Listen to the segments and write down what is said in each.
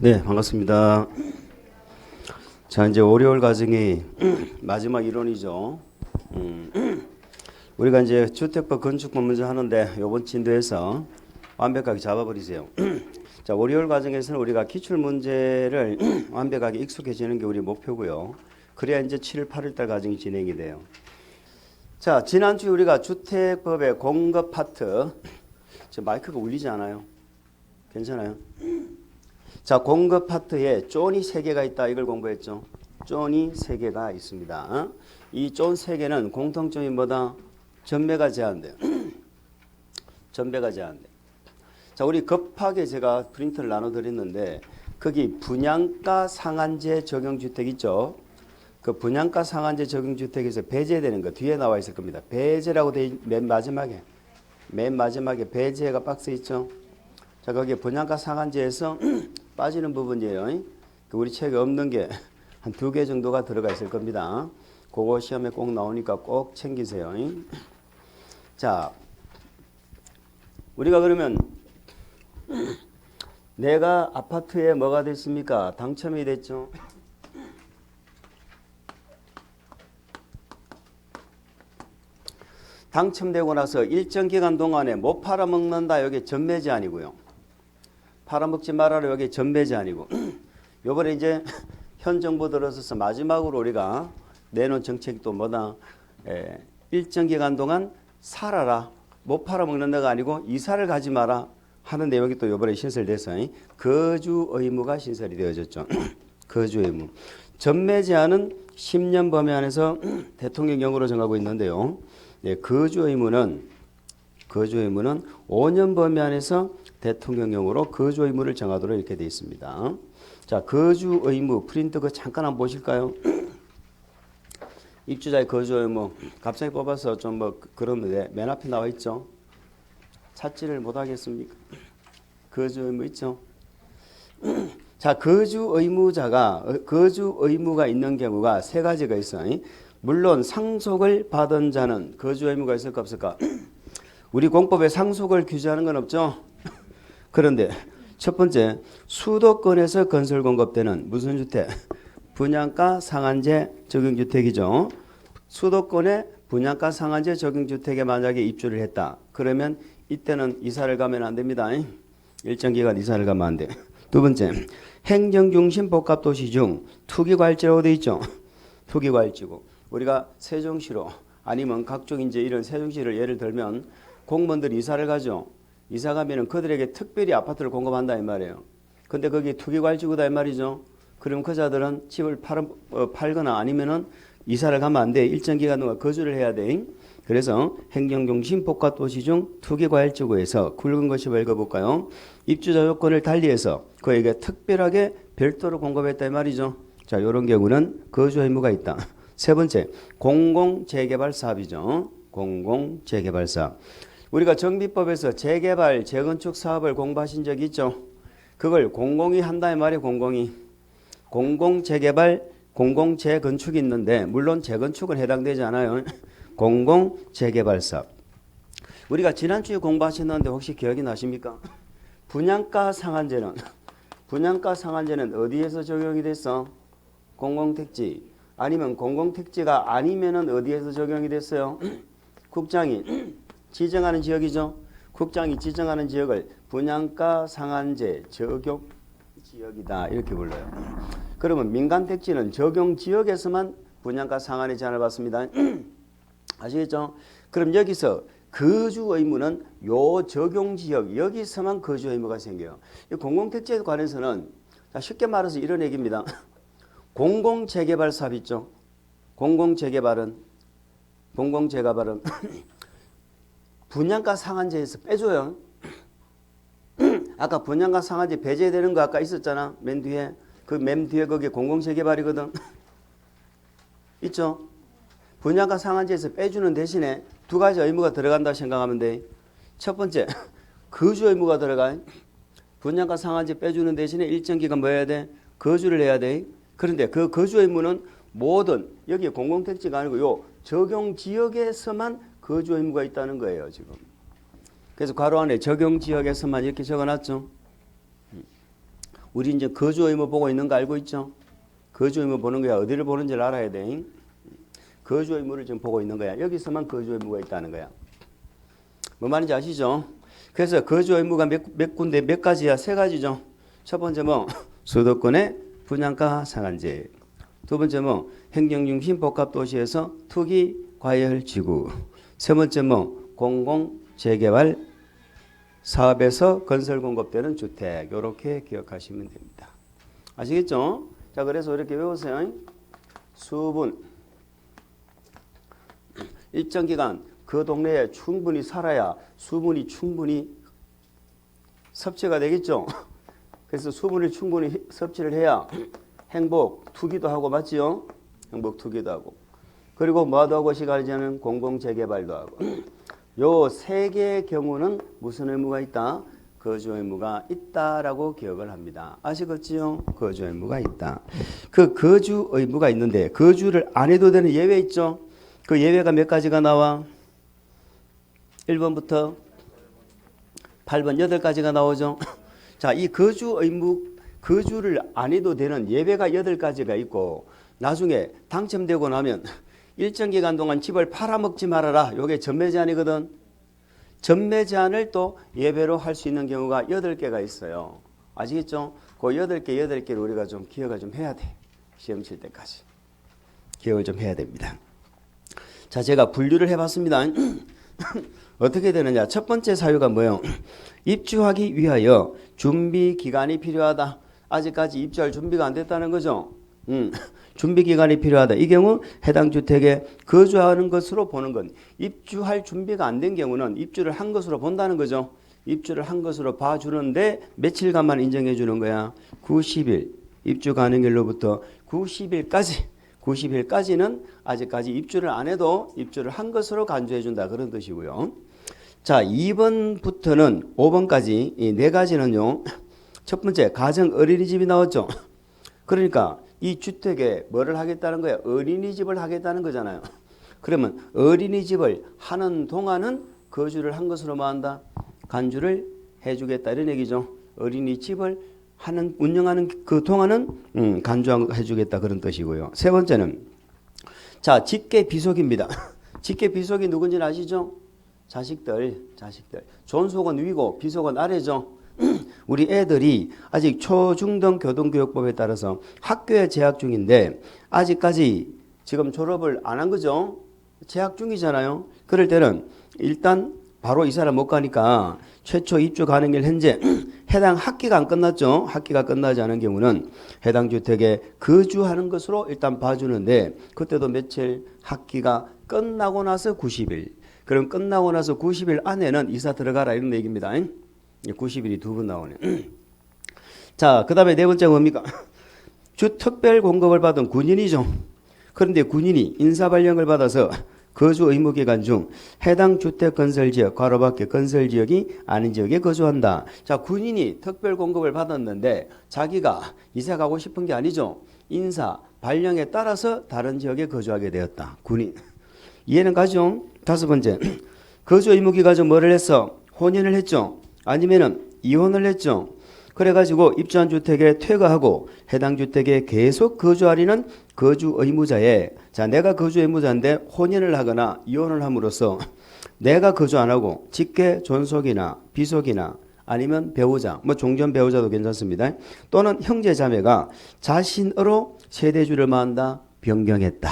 네, 반갑습니다. 자, 이제 월요일 과정이 마지막 이론이죠. 우리가 이제 주택법 건축법 문제 하는데 이번 진도에서 완벽하게 잡아버리세요. 자, 월요일 과정에서는 우리가 기출 문제를 완벽하게 익숙해지는 게 우리 목표고요. 그래야 이제 7, 8월 달 과정이 진행이 돼요. 자, 지난주 우리가 주택법의 공급 파트, 지금 마이크가 울리지 않아요? 괜찮아요? 자, 공급 파트에 존이 3개가 있다. 이걸 공부했죠. 존이 3개가 있습니다. 이 존 3개는 공통점이 뭐다? 전매가 제한돼요. 전매가 제한돼. 자, 우리 급하게 제가 프린트를 나눠드렸는데 거기 분양가 상한제 적용주택 있죠. 그 분양가 상한제 적용주택에서 배제되는 거 뒤에 나와 있을 겁니다. 배제라고 돼 맨 마지막에 배제가 박스 있죠. 자, 거기에 분양가 상한제에서 빠지는 부분이에요. 우리 책에 없는 게 한 2개 정도가 들어가 있을 겁니다. 그거 시험에 꼭 나오니까 꼭 챙기세요. 자, 우리가 그러면 내가 아파트에 뭐가 됐습니까? 당첨이 됐죠. 당첨되고 나서 일정 기간 동안에 못 팔아먹는다. 여기 전매 제한이고요. 팔아먹지 말아라. 여기 전매 제한이고. 요번에 이제 현 정부 들어서서 마지막으로 우리가 내놓은 정책이 또 뭐다? 일정 기간 동안 살아라. 못 팔아먹는다가 아니고 이사를 가지 마라 하는 내용이 또 요번에 신설돼서 거주 의무가 신설이 되어졌죠. 거주 의무. 전매 제한은 10년 범위 안에서 대통령령으로 정하고 있는데요. 네, 거주 의무는 5년 범위 안에서 대통령령으로 거주 의무를 정하도록 이렇게 되어 있습니다. 자, 거주 의무 프린트 그 잠깐 한번 보실까요? 입주자의 거주 의무 갑자기 뽑아서 좀 뭐 그런데 맨 앞에 나와 있죠. 찾지를 못하겠습니까? 거주 의무 있죠. 자, 거주 의무가 있는 경우가 3가지가 있어요. 물론 상속을 받은 자는 거주 의무가 있을까 없을까? 우리 공법에 상속을 규제하는 건 없죠. 그런데 첫 번째, 수도권에서 건설 공급되는 무슨 주택? 분양가 상한제 적용주택이죠. 수도권에 분양가 상한제 적용주택에 만약에 입주를 했다. 그러면 이때는 이사를 가면 안 됩니다. 일정 기간 이사를 가면 안 돼. 두 번째, 행정중심 복합도시 중 투기과일지라고 되어 있죠. 투기과일지고 우리가 세종시로 아니면 각종 이제 이런 세종시를 예를 들면 공무원들이 이사를 가죠. 이사 가면은 그들에게 특별히 아파트를 공급한다 이 말이에요. 근데 거기 투기과일지구다 이 말이죠. 그럼 그 자들은 집을 팔거나 아니면은 이사를 가면 안 돼. 일정 기간 동안 거주를 해야 돼. 그래서 행정중심 복합도시 중 투기과일지구에서 굵은 것이 뭐 읽어볼까요? 입주자 요건을 달리해서 그에게 특별하게 별도로 공급했다 이 말이죠. 자, 이런 경우는 거주 의무가 있다. 세 번째, 공공재개발 사업이죠. 공공재개발 사업. 우리가 정비법에서 재개발, 재건축 사업을 공부하신 적이 있죠. 그걸 공공이 한다 이 말이에요. 공공재개발, 공공재건축이 있는데 물론 재건축은 해당되지 않아요. 공공재개발 사업. 우리가 지난주에 공부하셨는데 혹시 기억이 나십니까? 분양가 상한제는 어디에서 적용이 됐어? 공공택지. 아니면 공공택지가 아니면은 어디에서 적용이 됐어요? 국장이 지정하는 지역이죠. 국장이 지정하는 지역을 분양가 상한제 적용 지역이다 이렇게 불러요. 그러면 민간택지는 적용 지역에서만 분양가 상한의 제한을 받습니다. 아시겠죠? 그럼 여기서 거주 의무는 요 적용 지역 여기서만 거주 의무가 생겨요. 이 공공택지에 관해서는 쉽게 말해서 이런 얘기입니다. 공공재개발 사업 있죠. 공공재개발은 분양가 상한제에서 빼줘요. 아까 분양가 상한제 배제되는 거 아까 있었잖아. 맨 뒤에 거기 공공재개발이거든. 있죠. 분양가 상한제에서 빼주는 대신에 2가지 의무가 들어간다 생각하면 돼. 첫 번째, 거주 의무가 들어가. 분양가 상한제 빼주는 대신에 일정 기간 뭐 해야 돼? 거주를 해야 돼. 그런데 그 거주 의무는 모든 여기 공공택지가 아니고 요 적용 지역에서만 거주 의무가 있다는 거예요, 지금. 그래서 괄호 안에 적용 지역에서만 이렇게 적어놨죠. 우리 이제 거주 의무 보고 있는 거 알고 있죠? 거주 의무 보는 거야. 어디를 보는지를 알아야 돼. 거주 의무를 지금 보고 있는 거야. 여기서만 거주 의무가 있다는 거야. 뭐 말인지 아시죠? 그래서 거주 의무가 몇 군데 몇 가지야? 세 가지죠. 첫 번째 뭐 수도권의 분양가 상한제. 두 번째 뭐 행정중심 복합도시에서 투기 과열 지구. 세 번째 뭐 공공 재개발 사업에서 건설 공급되는 주택. 이렇게 기억하시면 됩니다. 아시겠죠? 자, 그래서 이렇게 외우세요. 수분. 일정 기간 그 동네에 충분히 살아야 수분이 충분히 섭취가 되겠죠. 그래서 수분을 충분히 섭취를 해야 행복 투기도 하고 맞지요? 행복 투기도 하고 그리고 뭐도 하고 시간이 지나면 공공재개발도 하고 요 세 개의 경우는 무슨 의무가 있다? 거주 의무가 있다라고 기억을 합니다. 아시겠지요? 거주 의무가 있다. 그 거주 의무가 있는데 거주를 안 해도 되는 예외 있죠? 그 예외가 몇 가지가 나와? 1번부터 8번 8가지가 나오죠. 자, 이 거주 의무, 거주를 안 해도 되는 예외가 8가지가 있고 나중에 당첨되고 나면 일정 기간 동안 집을 팔아먹지 말아라. 요게 전매 제한이거든. 전매 제한을 또 예외로 할 수 있는 경우가 8개가 있어요. 아시겠죠? 그 8개를 우리가 좀 기억을 좀 해야 돼. 시험 칠 때까지. 기억을 좀 해야 됩니다. 자, 제가 분류를 해봤습니다. 어떻게 되느냐? 첫 번째 사유가 뭐예요? 입주하기 위하여 준비 기간이 필요하다. 아직까지 입주할 준비가 안 됐다는 거죠. 준비 기간이 필요하다. 이 경우 해당 주택에 거주하는 것으로 보는 건 입주할 준비가 안 된 경우는 입주를 한 것으로 본다는 거죠. 입주를 한 것으로 봐주는데 며칠간만 인정해 주는 거야. 90일 입주 가능일로부터 90일까지는 아직까지 입주를 안 해도 입주를 한 것으로 간주해 준다. 그런 뜻이고요. 자, 2번부터는 5번까지 이 네 가지는요. 첫 번째 가정 어린이집이 나왔죠. 그러니까 이 주택에 뭐를 하겠다는 거야? 어린이집을 하겠다는 거잖아요. 그러면 어린이집을 하는 동안은 거주를 한 것으로 뭐 한다? 간주를 해주겠다 이런 얘기죠. 어린이집을 운영하는 그 동안은 간주해주겠다 그런 뜻이고요. 세 번째는 자 직계 비속입니다. 직계 비속이 누군지는 아시죠? 자식들. 존속은 위고 비속은 아래죠. 우리 애들이 아직 초중등 교동교육법에 따라서 학교에 재학 중인데 아직까지 지금 졸업을 안 한 거죠. 재학 중이잖아요. 그럴 때는 일단 바로 이사를 못 가니까 최초 입주 가능일 현재 해당 학기가 안 끝났죠. 학기가 끝나지 않은 경우는 해당 주택에 거주하는 것으로 일단 봐주는데 그때도 며칠 학기가 끝나고 나서 90일. 그럼 끝나고 나서 90일 안에는 이사 들어가라 이런 얘기입니다. 90일이 두 번 나오네. 자, 그 다음에 네 번째가 뭡니까? 주특별 공급을 받은 군인이죠. 그런데 군인이 인사발령을 받아서 거주 의무 기간 중 해당 주택 건설 지역, 괄호 밖에 건설 지역이 아닌 지역에 거주한다. 자, 군인이 특별 공급을 받았는데 자기가 이사 가고 싶은 게 아니죠. 인사 발령에 따라서 다른 지역에 거주하게 되었다. 군인. 이해는 가죠? 다섯 번째. 거주 의무 기간 중 뭐를 했어? 혼인을 했죠. 아니면은 이혼을 했죠. 그래가지고 입주한 주택에 퇴거하고 해당 주택에 계속 거주하리는 거주 의무자에 자 내가 거주 의무자인데 혼인을 하거나 이혼을 함으로써 내가 거주 안 하고 직계 존속이나 비속이나 아니면 배우자 뭐 종전 배우자도 괜찮습니다. 또는 형제 자매가 자신으로 세대주를 마한다 변경했다.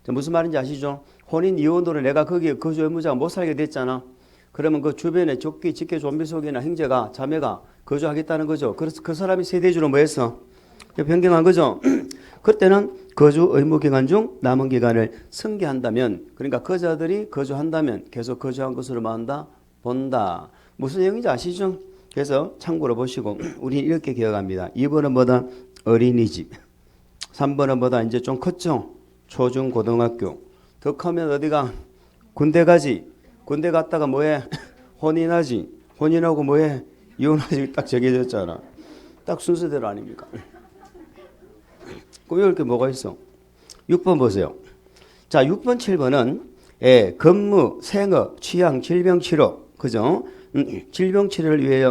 자, 무슨 말인지 아시죠? 혼인 이혼으로 내가 거기에 거주 의무자가 못 살게 됐잖아. 그러면 그 주변에 족기, 직계, 존비속이나 형제가, 자매가 거주하겠다는 거죠. 그래서 그 사람이 세대주로 뭐 했어? 변경한 거죠. 그때는 거주 의무 기간 중 남은 기간을 승계한다면, 그러니까 거자들이 거주한다면 계속 거주한 것으로 만다 본다. 무슨 내용인지 아시죠? 그래서 참고로 보시고, 우리 이렇게 기억합니다. 2번은 뭐다? 어린이집. 3번은 뭐다? 이제 좀 컸죠? 초중 고등학교. 더 크면 어디가? 군대 가지. 군대 갔다가 뭐해? 혼인하지. 혼인하고 뭐해? 이혼하지. 딱 정해졌잖아. 딱 순서대로 아닙니까? 그럼 이렇게 뭐가 있어? 6번 보세요. 자, 6번, 7번은 근무, 생업, 취향, 질병 치료. 그죠? 질병 치료를 위해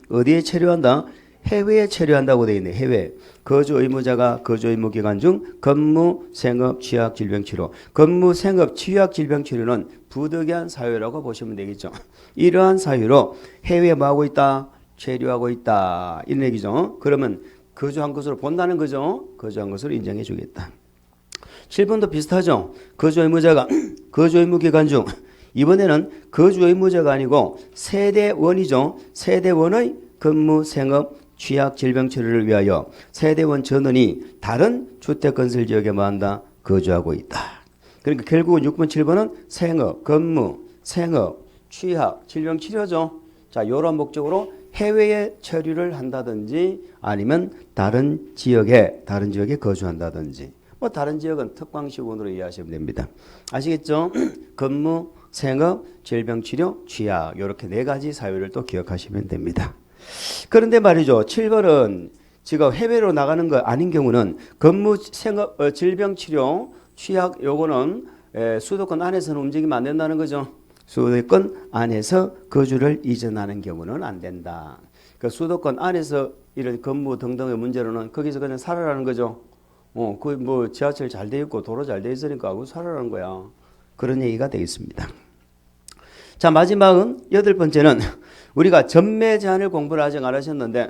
어디에 체류한다? 해외에 체류한다고 되어 있네. 해외. 거주 의무자가 거주 의무 기간 중 근무, 생업, 취약, 질병 치료. 근무, 생업, 취약, 질병 치료는 부득이한 사유라고 보시면 되겠죠. 이러한 사유로 해외에 뭐 하고 있다? 체류하고 있다. 이런 얘기죠. 그러면 거주한 것으로 본다는 거죠. 거주한 것으로 인정해 주겠다. 7번도 비슷하죠. 거주 의무자가 거주 의무 기간 중 이번에는 거주 의무자가 아니고 세대원이죠. 세대원의 근무, 생업, 취약, 질병 치료를 위하여 세대원 전원이 다른 주택 건설 지역에 뭐한다? 거주하고 있다. 그러니까 결국은 6번, 7번은 생업, 근무, 생업, 취약, 질병 치료죠. 자, 이런 목적으로 해외에 체류를 한다든지 아니면 다른 지역에 거주한다든지 뭐 다른 지역은 특광시군으로 이해하시면 됩니다. 아시겠죠? 근무, 생업, 질병 치료, 취약 이렇게 네 가지 사유를 또 기억하시면 됩니다. 그런데 말이죠. 7번은 지금 해외로 나가는 거 아닌 경우는 근무, 생업, 질병 치료, 취약 요거는 수도권 안에서는 움직이면 안 된다는 거죠. 수도권 안에서 거주를 이전하는 경우는 안 된다. 그 수도권 안에서 이런 근무 등등의 문제로는 거기서 그냥 살아라는 거죠. 그 뭐 지하철 잘 돼 있고 도로 잘 돼 있으니까 하고 살아라는 거야. 그런 얘기가 되겠습니다. 자, 마지막은 8번째는 우리가 전매 제한을 공부를 아직 안 하셨는데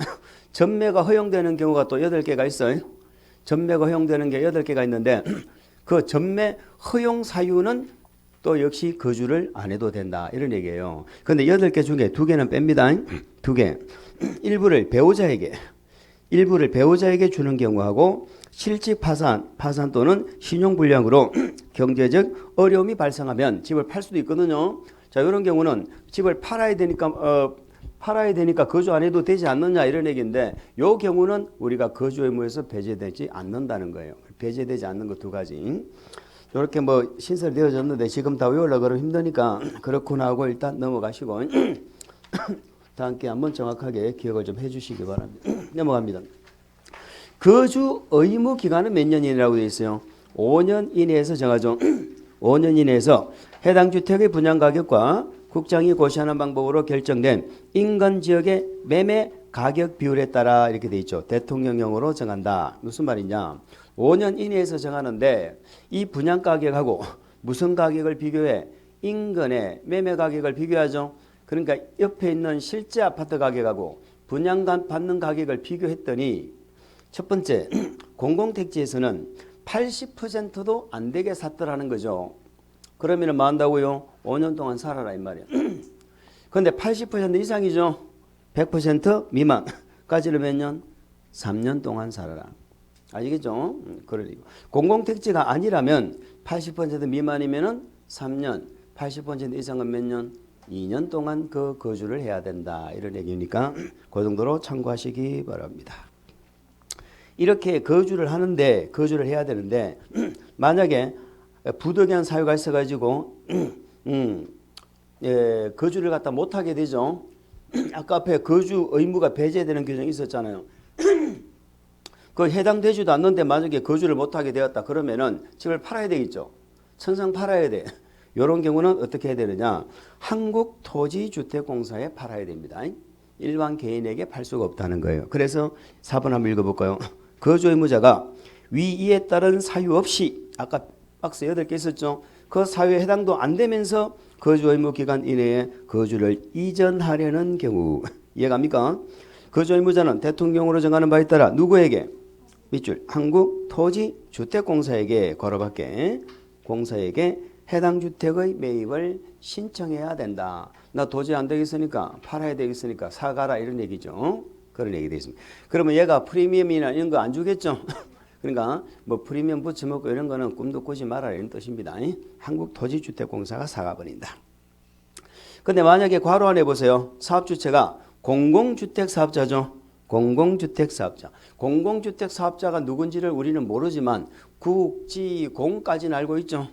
전매가 허용되는 경우가 또 8개가 있어요. 전매가 허용되는 게 8개가 있는데 그 전매 허용 사유는 또 역시 거주를 안 해도 된다. 이런 얘기예요. 그런데 8개 중에 2개는 뺍니다. 2개. 일부를 배우자에게 주는 경우하고 실직 파산 또는 신용불량으로 경제적 어려움이 발생하면 집을 팔 수도 있거든요. 자, 이런 경우는 집을 팔아야 되니까 거주 안 해도 되지 않느냐 이런 얘기인데 이 경우는 우리가 거주 의무에서 배제되지 않는다는 거예요. 배제되지 않는 거 2가지. 이렇게 뭐 신설이 되어졌는데 지금 다 외우려고 그러면 힘드니까 그렇구나 하고 일단 넘어가시고 다 함께 한번 정확하게 기억을 좀 해주시기 바랍니다. 넘어갑니다. 거주 의무 기간은 몇 년이라고 되어 있어요? 5년 이내에서 정하죠. 5년 이내에서 해당 주택의 분양 가격과 국장이 고시하는 방법으로 결정된 인근 지역의 매매 가격 비율에 따라 이렇게 되어 있죠. 대통령령으로 정한다. 무슨 말이냐? 5년 이내에서 정하는데 이 분양 가격하고 무슨 가격을 비교해? 인근의 매매 가격을 비교하죠. 그러니까 옆에 있는 실제 아파트 가격하고 분양받는 가격을 비교했더니 첫 번째, 공공택지에서는 80%도 안 되게 샀더라는 거죠. 그러면 뭐 한다고요? 5년 동안 살아라 이 말이야. 그런데 80% 이상이죠. 100% 미만까지는 몇 년? 3년 동안 살아라. 아시겠죠? 그러니까 공공택지가 아니라면 80% 미만이면은 3년, 80% 이상은 몇 년? 2년 동안 그 거주를 해야 된다. 이런 얘기니까 그 정도로 참고하시기 바랍니다. 이렇게 거주를 해야 되는데 만약에 부득이한 사유가 있어가지고 거주를 갖다 못하게 되죠. 아까 앞에 거주 의무가 배제되는 규정이 있었잖아요. 그 해당되지도 않는데 만약에 거주를 못하게 되었다 그러면은 집을 팔아야 되겠죠. 천상 팔아야 돼. 이런 경우는 어떻게 해야 되느냐? 한국토지주택공사에 팔아야 됩니다. 일반 개인에게 팔 수가 없다는 거예요. 그래서 4번 한번 읽어볼까요? 거주 의무자가 위이에 따른 사유 없이 아까 박스 8개 있었죠. 그 사유에 해당도 안 되면서 거주 의무 기간 이내에 거주를 이전하려는 경우 이해갑니까? 거주 의무자는 대통령으로 정하는 바에 따라 누구에게? 밑줄 한국토지주택공사에게 걸어밖에 공사에게 해당 주택의 매입을 신청해야 된다. 나 도저히 안 되겠으니까 팔아야 되겠으니까 사가라 이런 얘기죠. 그런 얘기 되어 있습니다. 그러면 얘가 프리미엄이나 이런 거 안 주겠죠. 그러니까 뭐 프리미엄 붙여먹고 이런 거는 꿈도 꾸지 마라 이런 뜻입니다. 한국토지주택공사가 사가버린다. 근데 만약에 괄호 안에 보세요. 사업주체가 공공주택사업자죠. 공공주택사업자. 공공주택사업자가 누군지를 우리는 모르지만 국지공까지는 알고 있죠.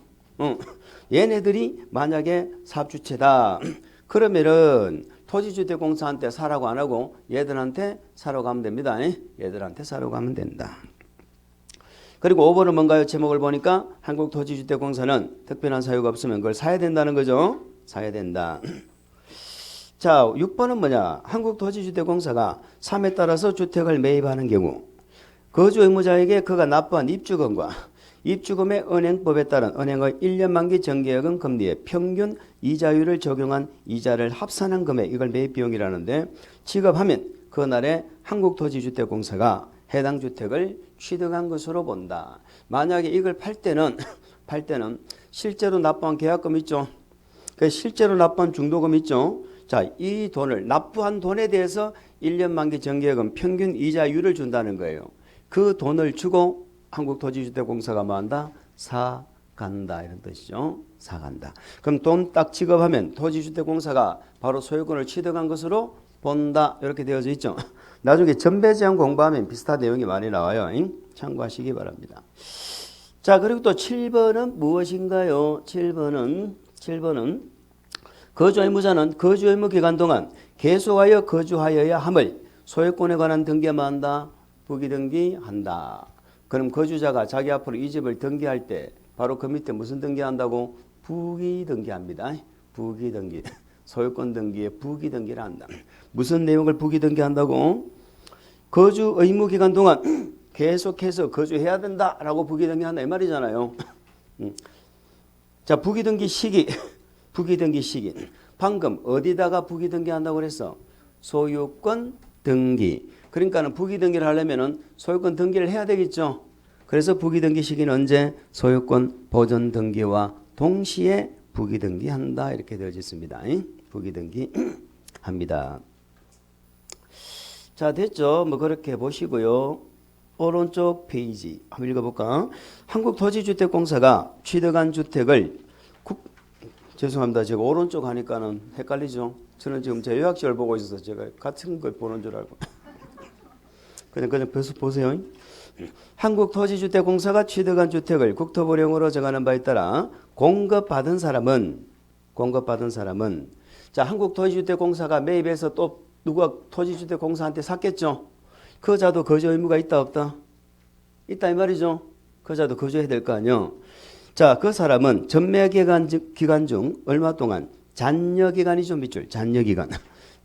얘네들이 만약에 사업주체다. 그러면은 토지주택공사한테 사라고 안 하고 얘들한테 사라고 하면 됩니다. 얘들한테 사라고 하면 된다. 그리고 5번은 뭔가요? 제목을 보니까 한국토지주택공사는 특별한 사유가 없으면 그걸 사야 된다는 거죠. 사야 된다. 자, 6번은 뭐냐? 한국토지주택공사가 3에 따라서 주택을 매입하는 경우 거주 의무자에게 그가 납부한 입주금과 입주금의 은행법에 따른 은행의 1년 만기 정기예금 금리의 평균 이자율을 적용한 이자를 합산한 금액, 이걸 매입비용이라는데 지급하면 그날에 한국토지주택공사가 해당 주택을 취득한 것으로 본다. 만약에 이걸 팔 때는 실제로 납부한 계약금 있죠. 실제로 납부한 중도금 있죠. 자, 이 돈을 납부한 돈에 대해서 1년 만기 정기예금 평균 이자율을 준다는 거예요. 그 돈을 주고 한국토지주택공사가 뭐한다? 사간다 이런 뜻이죠. 사간다. 그럼 돈 딱 지급하면 토지주택공사가 바로 소유권을 취득한 것으로 본다. 이렇게 되어져 있죠. 나중에 전배제한 공부하면 비슷한 내용이 많이 나와요. 참고하시기 바랍니다. 자, 그리고 또 7번은 무엇인가요? 7번은 거주 의무자는 거주 의무 기간 동안 계속하여 거주하여야 함을 소유권에 관한 등기에 한다. 부기등기한다. 그럼 거주자가 자기 앞으로 이 집을 등기할 때 바로 그 밑에 무슨 등기한다고? 부기등기합니다. 부기등기. 소유권 등기에 부기등기를 한다. 무슨 내용을 부기등기한다고? 거주 의무 기간 동안 계속해서 거주해야 된다라고 부기등기한다 이 말이잖아요. 자, 부기등기 시기. 부기등기 시기. 방금 어디다가 부기등기한다고 그랬어? 소유권 등기. 그러니까는 부기등기를 하려면은 소유권 등기를 해야 되겠죠. 그래서 부기등기 시기는 언제? 소유권 보존 등기와 동시에 부기등기한다 이렇게 되어 있습니다. 부기등기 합니다. 자, 됐죠? 뭐 그렇게 보시고요. 오른쪽 페이지 한번 읽어볼까? 한국토지주택공사가 취득한 주택을 죄송합니다. 제가 오른쪽 하니까는 헷갈리죠? 저는 지금 제 요약시를 보고 있어서 제가 같은 걸 보는 줄 알고. 그냥 보세요. 한국토지주택공사가 취득한 주택을 국토부령으로 정하는 바에 따라 공급받은 사람은 자, 한국토지주택공사가 매입해서 또 누가 토지주택공사한테 샀겠죠? 그 자도 거주 의무가 있다 없다? 있다 이 말이죠. 그 자도 거주해야 될 거 아니요. 자, 그 사람은 전매 기간 중 얼마 동안 잔여기간이죠. 밑줄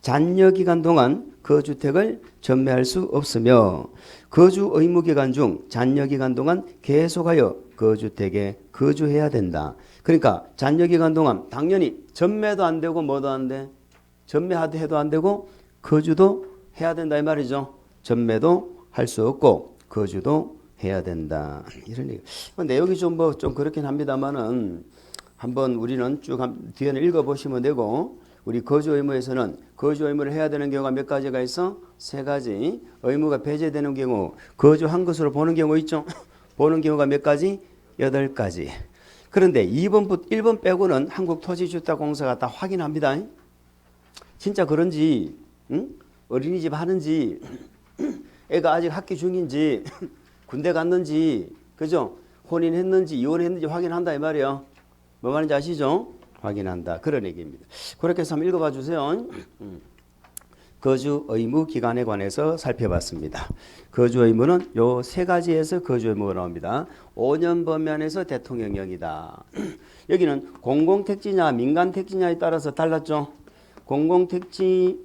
잔여기간 동안 그 주택을 전매할 수 없으며 거주 의무기간 중 잔여기간 동안 계속하여 그 주택에 거주해야 된다. 그러니까 잔여기간 동안 당연히 전매도 안 되고 뭐도 안 돼. 전매해도 안 되고 거주도 해야 된다 이 말이죠. 전매도 할 수 없고 거주도 해야 된다. 이런 얘기. 내용이 좀 그렇긴 합니다만은 한번 우리는 쭉 뒤에는 읽어보시면 되고 우리 거주 의무에서는 거주 의무를 해야 되는 경우가 몇 가지가 있어? 3가지. 의무가 배제되는 경우 거주한 것으로 보는 경우 있죠. 보는 경우가 몇 가지? 8가지. 그런데 1번 빼고는 한국토지주택공사가 다 확인합니다. 진짜 그런지 어린이집 하는지 애가 아직 학기 중인지 군대 갔는지 그죠? 혼인했는지 이혼했는지 확인한다 이 말이에요. 뭐 말인지 아시죠? 확인한다. 그런 얘기입니다. 그렇게 해서 한번 읽어봐 주세요. 거주 의무 기간에 관해서 살펴봤습니다. 거주 의무는 요 3가지에서 거주 의무가 나옵니다. 5년 범위안에서 대통령령이다. 여기는 공공택지냐 민간택지냐에 따라서 달랐죠. 공공택지의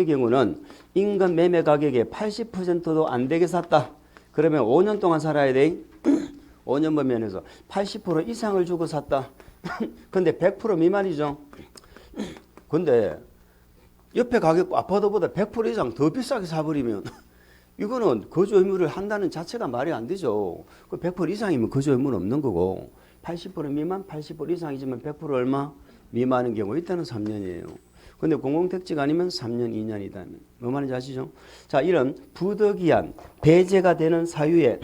경우는 인근 매매 가격의 80%도 안 되게 샀다. 그러면 5년 동안 살아야 돼. 5년 범위안에서 80% 이상을 주고 샀다. 근데 100% 미만이죠. 근데 옆에 가격 아파트보다 100% 이상 더 비싸게 사버리면 이거는 거주 의무를 한다는 자체가 말이 안 되죠. 그 100% 이상이면 거주 의무는 없는 거고 80% 미만, 80% 이상이지만 100% 얼마? 미만인 경우 이때는 3년이에요. 근데 공공택지가 아니면 3년, 2년이다. 뭐 말인지 아시죠? 자, 이런 부득이한 배제가 되는 사유에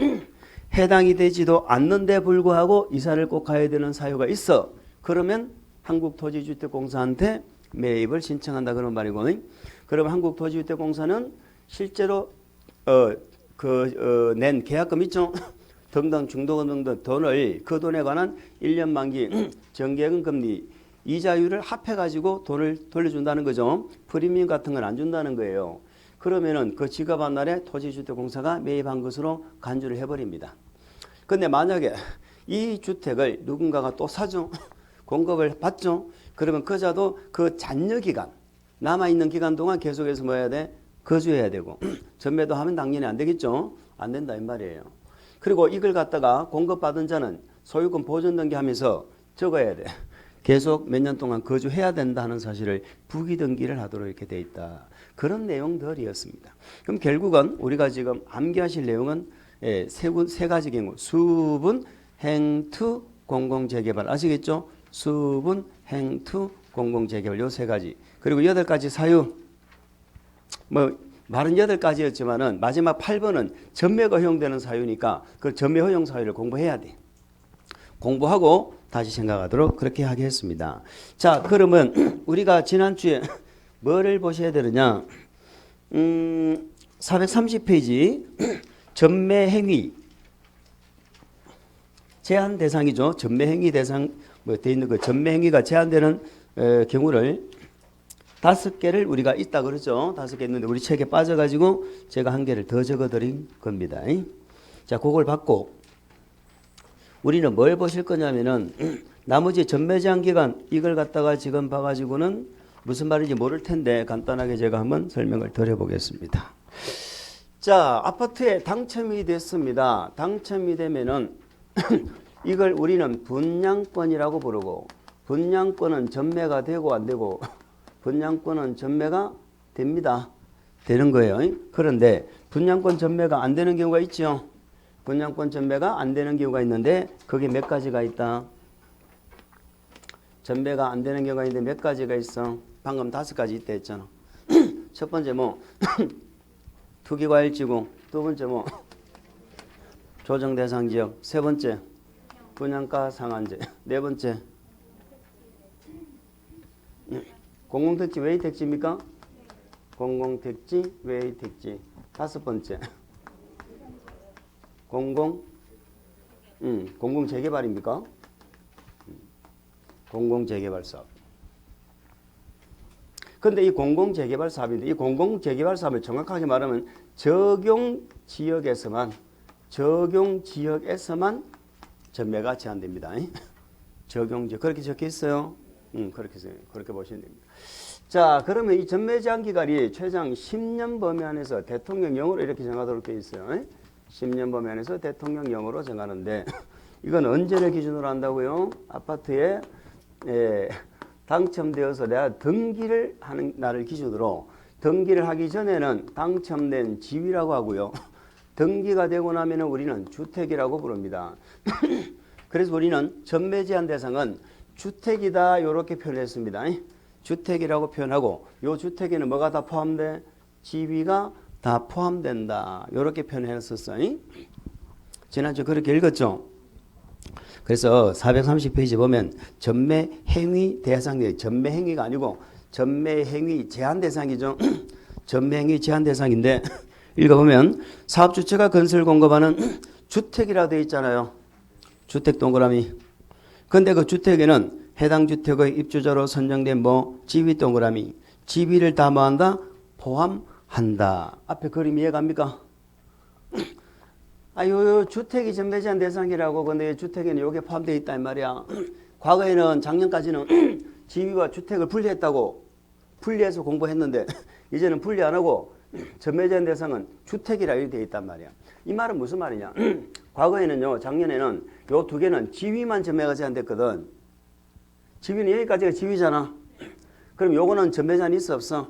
해당이 되지도 않는데 불구하고 이사를 꼭 가야 되는 사유가 있어. 그러면 한국토지주택공사한테 매입을 신청한다 그런 말이고, 그러면 한국토지주택공사는 실제로 낸 계약금 있죠? 등등 중도금 등등 돈을 그 돈에 관한 1년 만기 정기예금 금리 이자율을 합해가지고 돈을 돌려준다는 거죠. 프리미엄 같은 건 안 준다는 거예요. 그러면은 그 지급한 날에 토지주택공사가 매입한 것으로 간주를 해버립니다. 근데 만약에 이 주택을 누군가가 또 사죠. 공급을 받죠. 그러면 거자도 그 잔여 기간, 남아있는 기간 동안 계속해서 뭐 해야 돼? 거주해야 되고 전매도 하면 당연히 안 되겠죠. 안 된다 이 말이에요. 그리고 이걸 갖다가 공급받은 자는 소유권 보존 등기하면서 적어야 돼. 계속 몇 년 동안 거주해야 된다는 사실을 부기 등기를 하도록 이렇게 돼 있다. 그런 내용들이었습니다. 그럼 결국은 우리가 지금 암기하실 내용은 세 가지 경우 수분, 행투, 공공재개발 아시겠죠? 수분, 행투, 공공재개발 요 세 가지. 그리고 8가지 사유. 뭐 말은 8가지였지만은 마지막 8번은 전매가 허용되는 사유니까 그 전매 허용 사유를 공부해야 돼. 공부하고 다시 생각하도록 그렇게 하겠습니다. 자, 그러면 우리가 지난주에 뭐를 보셔야 되느냐? 430페이지 전매 행위 제한 대상이죠. 전매 행위 대상 뭐 돼 있는 그 전매 행위가 제한되는 경우를 5개를 우리가 있다 그러죠. 5개 있는데 우리 책에 빠져가지고 제가 1개를 더 적어드린 겁니다. 자, 그걸 받고 우리는 뭘 보실 거냐면은 나머지 전매 제한 기간 이걸 갖다가 지금 봐가지고는 무슨 말인지 모를 텐데 간단하게 제가 한번 설명을 드려보겠습니다. 자, 아파트에 당첨이 됐습니다. 당첨이 되면은 이걸 우리는 분양권이라고 부르고 분양권은 전매가 되고 안 되고 분양권은 전매가 됩니다. 되는 거예요. 그런데 분양권 전매가 안 되는 경우가 있죠. 분양권 전매가 안 되는 경우가 있는데 그게 몇 가지가 있다. 전매가 안 되는 경우가 있는데 몇 가지가 있어. 방금 5가지 있다 했잖아. 첫 번째 뭐 투기과일지구, 두 번째 뭐 조정대상지역, 세 번째 분양가 상한제, 네 번째 공공택지 외의 택지입니까? 공공택지 외의 택지. 5번째 공공재개발입니까? 공공재개발 사업. 근데 이 공공재개발 사업인데 이 공공재개발 사업을 정확하게 말하면 적용지역에서만 전매가 제한됩니다. 적용지역 그렇게 적혀 있어요. 그렇게 보시면 됩니다. 자, 그러면 이 전매 제한 기간이 최장 10년 범위 안에서 대통령령으로 이렇게 정하도록 되어 있어요. 10년 범위 안에서 대통령령으로 정하는데 이건 언제를 기준으로 한다고요? 아파트에 당첨되어서 내가 등기를 하는 날을 기준으로 등기를 하기 전에는 당첨된 지위라고 하고요. 등기가 되고 나면 우리는 주택이라고 부릅니다. 그래서 우리는 전매 제한 대상은 주택이다 이렇게 표현했습니다. 주택이라고 표현하고 이 주택에는 뭐가 다 포함돼? 지위가 다 포함된다 이렇게 표현했었어요. 지난주 그렇게 읽었죠. 그래서 430페이지 보면 전매 행위 대상이 전매 행위가 아니고 전매 행위 제한 대상이죠. 전매 행위 제한 대상인데 읽어보면 사업 주체가 건설 공급하는 주택이라 되어 있잖아요. 주택 동그라미. 근데 그 주택에는 해당 주택의 입주자로 선정된 뭐 지위 동그라미. 지위를 다 뭐한다? 포함한다. 앞에 그림 이해갑니까? 요 주택이 전매 제한 대상이라고. 근데 주택에는 요게 포함되어 있다 이 말이야. 과거에는 작년까지는 지위와 주택을 분리했다고 분리해서 공부했는데 이제는 분리 안 하고 전매 제한 대상은 주택이라 이렇게 되어 있단 말이야. 이 말은 무슨 말이냐? 과거에는요, 작년에는 요 2개는 지위만 전매가 제한됐거든. 지위는 여기까지가 지위잖아. 그럼 요거는 전매 제한이 있어 없어?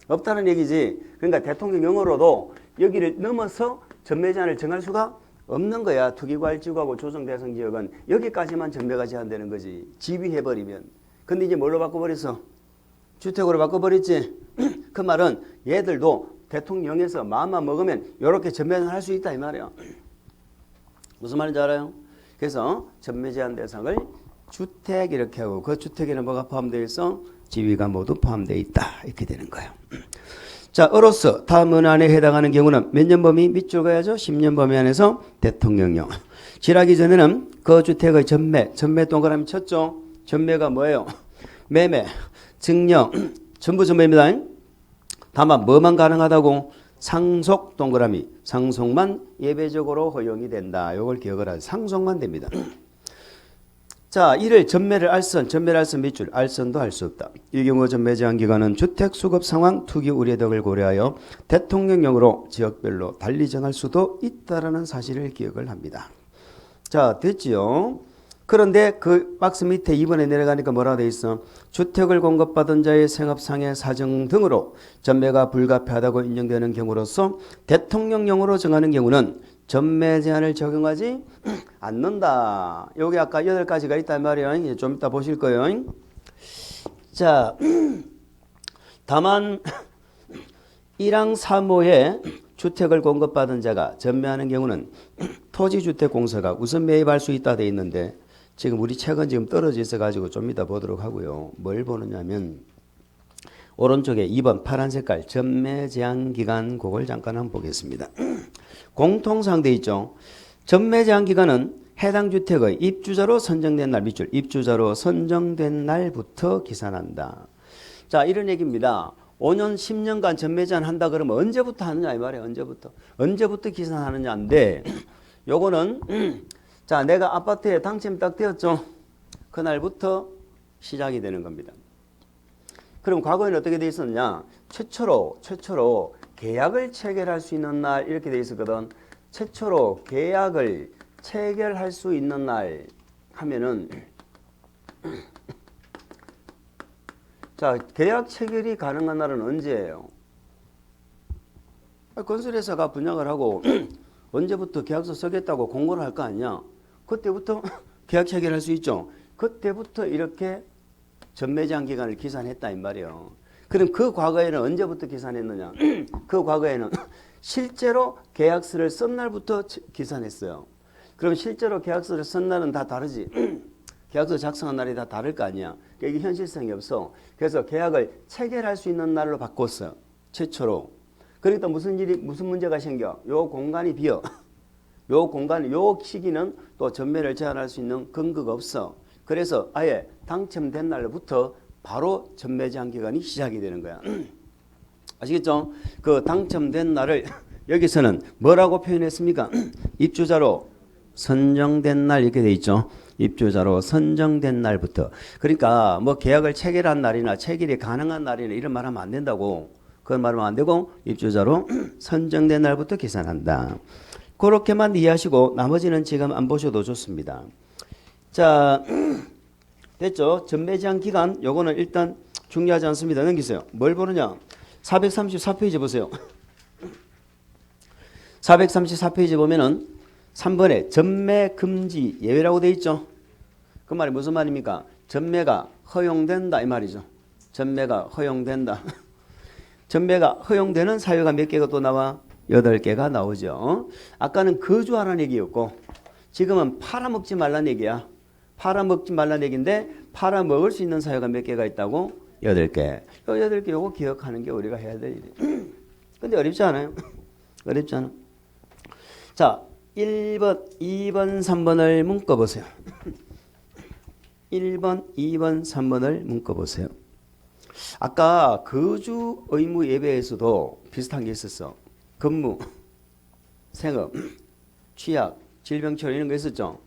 없다는 얘기지. 그러니까 대통령령으로도 여기를 넘어서 전매 제한을 정할 수가 없는 거야. 투기과일지구하고 조정대상지역은 여기까지만 전매가 제한되는 거지. 지위해버리면. 근데 이제 뭘로 바꿔버렸어? 주택으로 바꿔버렸지. 그 말은 얘들도 대통령에서 마음만 먹으면 이렇게 전매를 할 수 있다 이 말이야. 무슨 말인지 알아요? 그래서 전매 제한 대상을 주택 이렇게 하고 그 주택에는 뭐가 포함되어 있어? 지위가 모두 포함되어 있다 이렇게 되는 거예요. 자, 어로서 다음 문안에 해당하는 경우는 몇 년 범위 밑줄 가야죠. 10년 범위 안에서 대통령령. 지나기 전에는 그 주택의 전매 동그라미 쳤죠. 전매가 뭐예요? 매매, 증여, 전부 전매입니다. 다만 뭐만 가능하다고? 상속 동그라미. 상속만 예외적으로 허용이 된다. 이걸 기억을 하세요. 상속만 됩니다. 자, 이를 전매를 알선, 전매를 알선 밑줄, 알선도 할 수 없다. 이 경우 전매 제한 기간은 주택 수급 상황, 투기 우려 등을 고려하여 대통령령으로 지역별로 달리 정할 수도 있다라는 사실을 기억을 합니다. 자, 됐지요? 그런데 그 박스 밑에 2번에 내려가니까 뭐라고 돼 있어? 주택을 공급받은 자의 생업상의 사정 등으로 전매가 불가피하다고 인정되는 경우로서 대통령령으로 정하는 경우는 전매 제한을 적용하지 않는다. 여기 아까 8가지가 있단 말이에요. 좀 이따 보실 거예요. 자, 다만 1항 3호에 주택을 공급받은 자가 전매하는 경우는 토지주택공사가 우선 매입할 수 있다 돼 있는데 지금 우리 책은 지금 떨어져 있어가지고 좀 이따 보도록 하고요. 뭘 보느냐면 오른쪽에 2번 파란 색깔 전매 제한 기간 그걸 잠깐 한번 보겠습니다. 공통사항 돼 있죠. 전매 제한 기간은 해당 주택의 입주자로 선정된 날 밑줄 입주자로 선정된 날부터 기산한다. 자, 이런 얘기입니다. 5년 10년간 전매 제한 한다 그러면 언제부터 하느냐 이 말이에요. 언제부터 기산하느냐인데 요거는 자, 내가 아파트에 당첨 딱 되었죠. 그날부터 시작이 되는 겁니다. 그럼 과거에는 어떻게 돼 있었냐? 최초로 계약을 체결할 수 있는 날 이렇게 돼 있었거든. 최초로 계약을 체결할 수 있는 날 하면은 자, 계약 체결이 가능한 날은 언제예요? 건설회사가 분양을 하고 언제부터 계약서 쓰겠다고 공고를 할 거 아니야? 그때부터 계약 체결할 수 있죠. 그때부터 이렇게 전매 제한 기간을 기산했다 이 말이에요. 그럼 그 과거에는 언제부터 기산했느냐? 그 과거에는 실제로 계약서를 쓴 날부터 기산했어요. 그럼 실제로 계약서를 쓴 날은 다 다르지. 계약서 작성한 날이 다 다를 거 아니야. 이게 현실성이 없어. 그래서 계약을 체결할 수 있는 날로 바꿨어요. 최초로. 그러니까 무슨 문제가 생겨? 요 공간이 비어. 요 시기는 또 전매를 제한할 수 있는 근거가 없어. 그래서 아예 당첨된 날부터 바로 전매 제한 기간이 시작이 되는 거야. 아시겠죠? 그 당첨된 날을 여기서는 뭐라고 표현했습니까? 입주자로 선정된 날 이렇게 돼 있죠. 입주자로 선정된 날부터. 그러니까 뭐 계약을 체결한 날이나 체결이 가능한 날이나 이런 말 하면 안 된다고. 그건 말하면 안 되고 입주자로 선정된 날부터 계산한다. 그렇게만 이해하시고 나머지는 지금 안 보셔도 좋습니다. 자, 됐죠? 전매 제한 기간 요거는 일단 중요하지 않습니다. 넘기세요. 뭘 보느냐? 434페이지 보세요. 434페이지 보면은 3번에 전매 금지 예외라고 돼 있죠. 그 말이 무슨 말입니까? 전매가 허용된다 이 말이죠. 전매가 허용된다. 전매가 허용되는 사유가 몇 개가 또 나와? 8개가 나오죠. 아까는 거주하라는 얘기였고 지금은 팔아먹지 말라는 얘기야. 팔아먹지 말라는 얘기인데 팔아먹을 수 있는 사유가 몇 개가 있다고? 8개. 요 8개 요거 기억하는 게 우리가 해야 될 일이에요. 근데 어렵지 않아요? 어렵지 않아. 자, 1번, 2번, 3번을 묶어보세요. 1번, 2번, 3번을 묶어보세요. 아까 거주 의무 예배에서도 비슷한 게 있었어. 근무, 생업, 취약, 질병 처리 이런 거 있었죠.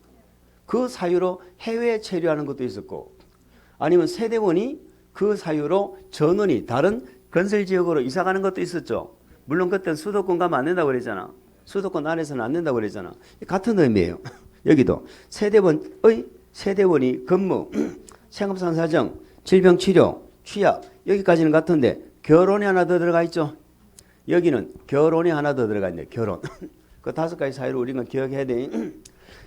그 사유로 해외에 체류하는 것도 있었고 아니면 세대원이 그 사유로 전원이 다른 건설지역으로 이사가는 것도 있었죠. 물론 그때는 수도권 가면 안 된다고 그랬잖아. 수도권 안에서는 안 된다고 그랬잖아. 같은 의미예요. 여기도 세대원이 근무, 생업상사정, 질병치료, 취약 여기까지는 같은데 결혼이 하나 더 들어가 있죠. 여기는 결혼이 하나 더 들어가 있네. 결혼. 그 5가지 사유를 우리가 기억해야 돼.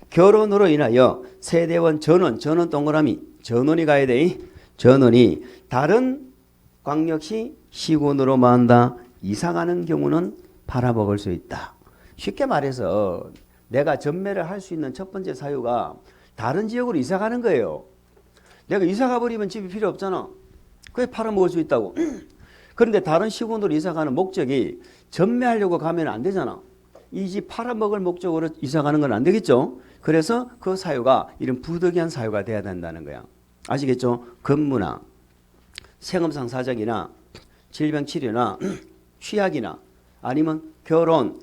결혼으로 인하여 세대원 전원 동그라미 전원이 가야 돼. 전원이 다른 광역시 시군으로 만다 이사가는 경우는 팔아먹을 수 있다. 쉽게 말해서 내가 전매를 할 수 있는 첫 번째 사유가 다른 지역으로 이사가는 거예요. 내가 이사가 버리면 집이 필요 없잖아. 그게 팔아먹을 수 있다고. 그런데 다른 시군으로 이사가는 목적이 전매하려고 가면 안 되잖아. 이 집 팔아먹을 목적으로 이사가는 건 안 되겠죠. 그래서 그 사유가 이런 부득이한 사유가 돼야 된다는 거야. 아시겠죠? 근무나 생업상 사정이나 질병치료나 취약이나 아니면 결혼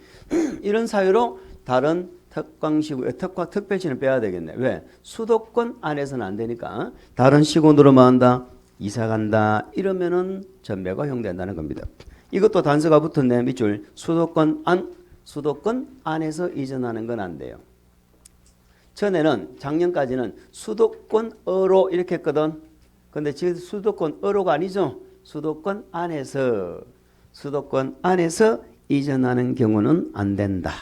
이런 사유로 다른 특별시는 빼야 되겠네. 왜? 수도권 안에서는 안 되니까. 다른 시군으로 뭐 한다? 이사 간다. 이러면은 전매가 허용된다는 겁니다. 이것도 단서가 붙었네. 밑줄. 수도권 안에서 이전하는 건 안 돼요. 전에는 작년까지는 수도권어로 이렇게 했거든. 근데 지금 수도권어로가 아니죠. 수도권 안에서 이전하는 경우는 안 된다.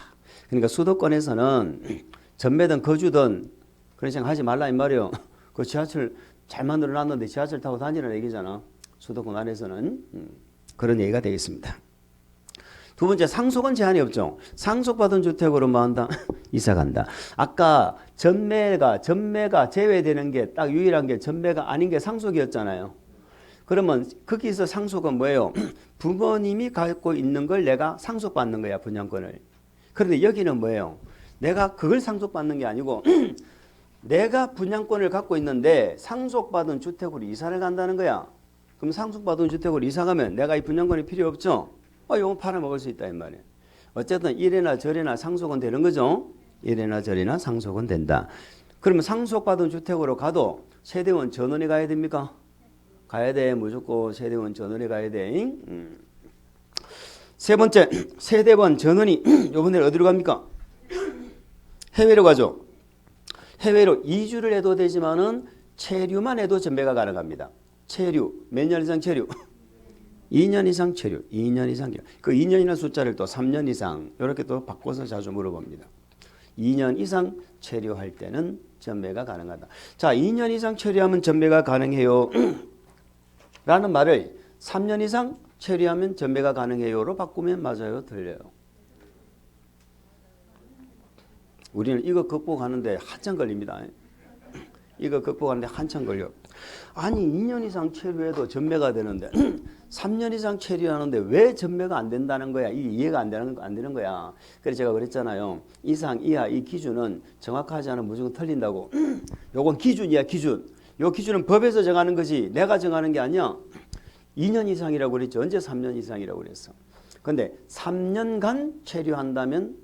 그러니까 수도권에서는 전매든 거주든 그런 생각 하지 말라 이 말이에요. 그 지하철 잘 만들어 놨는데 지하철 타고 다니는 얘기잖아. 수도권 안에서는 그런 얘기가 되겠습니다. 두 번째, 상속은 제한이 없죠. 상속받은 주택으로 뭐 한다? 이사 간다. 아까 전매가 제외되는 게 딱 유일한 게 전매가 아닌 게 상속이었잖아요. 그러면 거기서 상속은 뭐예요? 부모님이 갖고 있는 걸 내가 상속받는 거야, 분양권을. 그런데 여기는 뭐예요? 내가 그걸 상속받는 게 아니고 내가 분양권을 갖고 있는데 상속받은 주택으로 이사를 간다는 거야. 그럼 상속받은 주택으로 이사 가면 내가 이 분양권이 필요 없죠? 이건 팔아먹을 수 있다 이 말이에요. 어쨌든 이래나 저래나 상속은 되는 거죠. 이래나 저래나 상속은 된다. 그러면 상속받은 주택으로 가도 세대원 전원이 가야 됩니까? 가야 돼. 무조건 세대원 전원이 가야 돼. 세 번째, 세대원 전원이 이번에 어디로 갑니까? 해외로 가죠. 해외로 이주를 해도 되지만은 체류만 해도 전매가 가능합니다. 체류, 몇 년 이상 체류? 2년 이상 체류, 2년 이상 체류. 그 2년이라는 숫자를 또 3년 이상 이렇게 또 바꿔서 자주 물어봅니다. 2년 이상 체류할 때는 전매가 가능하다. 자, 2년 이상 체류하면 전매가 가능해요. 라는 말을 3년 이상 체류하면 전매가 가능해요로 바꾸면 맞아요, 틀려요? 우리는 이거 극복하는데 한참 걸립니다. 이거 극복하는데 한참 걸려. 아니 2년 이상 체류해도 전매가 되는데 3년 이상 체류하는데 왜 전매가 안 된다는 거야? 이게 이해가 안 되는 거야. 그래서 제가 그랬잖아요. 이상 이하 이 기준은 정확하지 않으면 무조건 틀린다고. 요건 기준이야, 기준. 요 기준은 법에서 정하는 거지 내가 정하는 게 아니야. 2년 이상이라고 그랬죠. 언제 3년 이상이라고 그랬어. 근데 3년간 체류한다면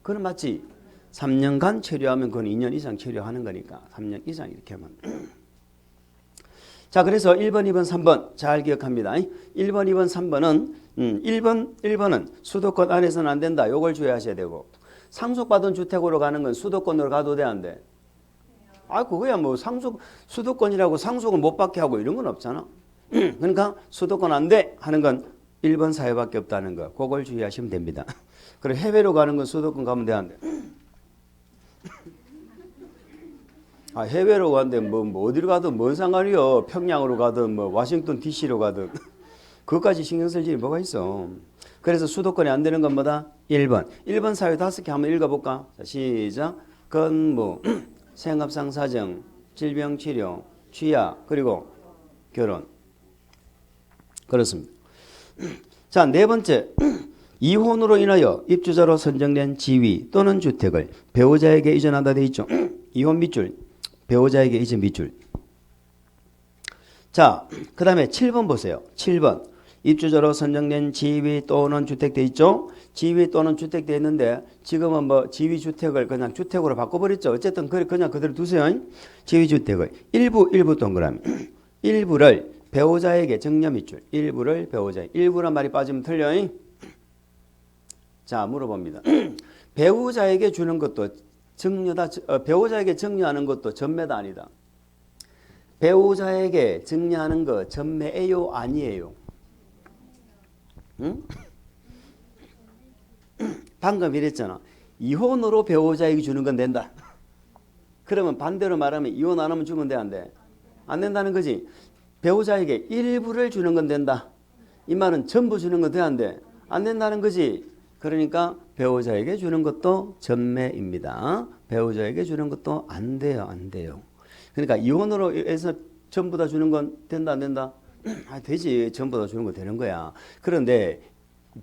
그건 맞지. 3년간 체류하면 그건 2년 이상 체류하는 거니까 3년 이상 이렇게 하면. 자, 그래서 1번, 2번, 3번 잘 기억합니다. 1번, 2번, 3번은 1번은 수도권 안에서는 안 된다. 요걸 주의하셔야 되고 상속받은 주택으로 가는 건 수도권으로 가도 돼, 안 돼? 그거야 뭐 수도권이라고 상속을 못 받게 하고 이런 건 없잖아. 그러니까 수도권 안 돼 하는 건 1번 사회밖에 없다는 거. 그걸 주의하시면 됩니다. 그리고 해외로 가는 건 수도권 가면 돼, 안 돼? 해외로 가는데 뭐 어디로 가든 뭔 상관이요. 평양으로 가든 뭐 워싱턴 DC로 가든 그것까지 신경 쓸 일이 뭐가 있어. 그래서 수도권이 안 되는 건 뭐다? 1번 사회 5개 한번 읽어볼까? 자, 시작. 건무, 생업상 사정, 질병치료, 취약, 그리고 결혼. 그렇습니다. 자, 네 번째. 이혼으로 인하여 입주자로 선정된 지위 또는 주택을 배우자에게 이전한다 돼 있죠. 이혼 밑줄. 배우자에게 이전 밑줄. 자, 그 다음에 7번 보세요. 7번. 입주자로 선정된 지위 또는 주택 돼 있죠. 지위 또는 주택 돼 있는데 지금은 뭐 지위 주택을 그냥 주택으로 바꿔버렸죠. 어쨌든 그냥 그대로 두세요. 지위 주택을 일부 동그라미. 일부를 배우자에게 정려 밑줄. 일부를 배우자에게. 일부란 말이 빠지면 틀려. 자, 물어봅니다. 배우자에게 주는 것도 정려다. 배우자에게 정려하는 것도 전매다 아니다. 배우자에게 정려하는 거 전매예요, 아니에요? 응? 방금 이랬잖아. 이혼으로 배우자에게 주는 건 된다. 그러면 반대로 말하면 이혼 안 하면 주면 돼, 안 돼? 안 된다는 거지. 배우자에게 일부를 주는 건 된다. 이 말은 전부 주는 건 돼, 안 돼? 안 된다는 거지. 그러니까 배우자에게 주는 것도 전매입니다. 배우자에게 주는 것도 안 돼요, 안 돼요. 그러니까 이혼으로 해서 전부 다 주는 건 된다, 안 된다? 되지. 전부 다 주는 거 되는 거야. 그런데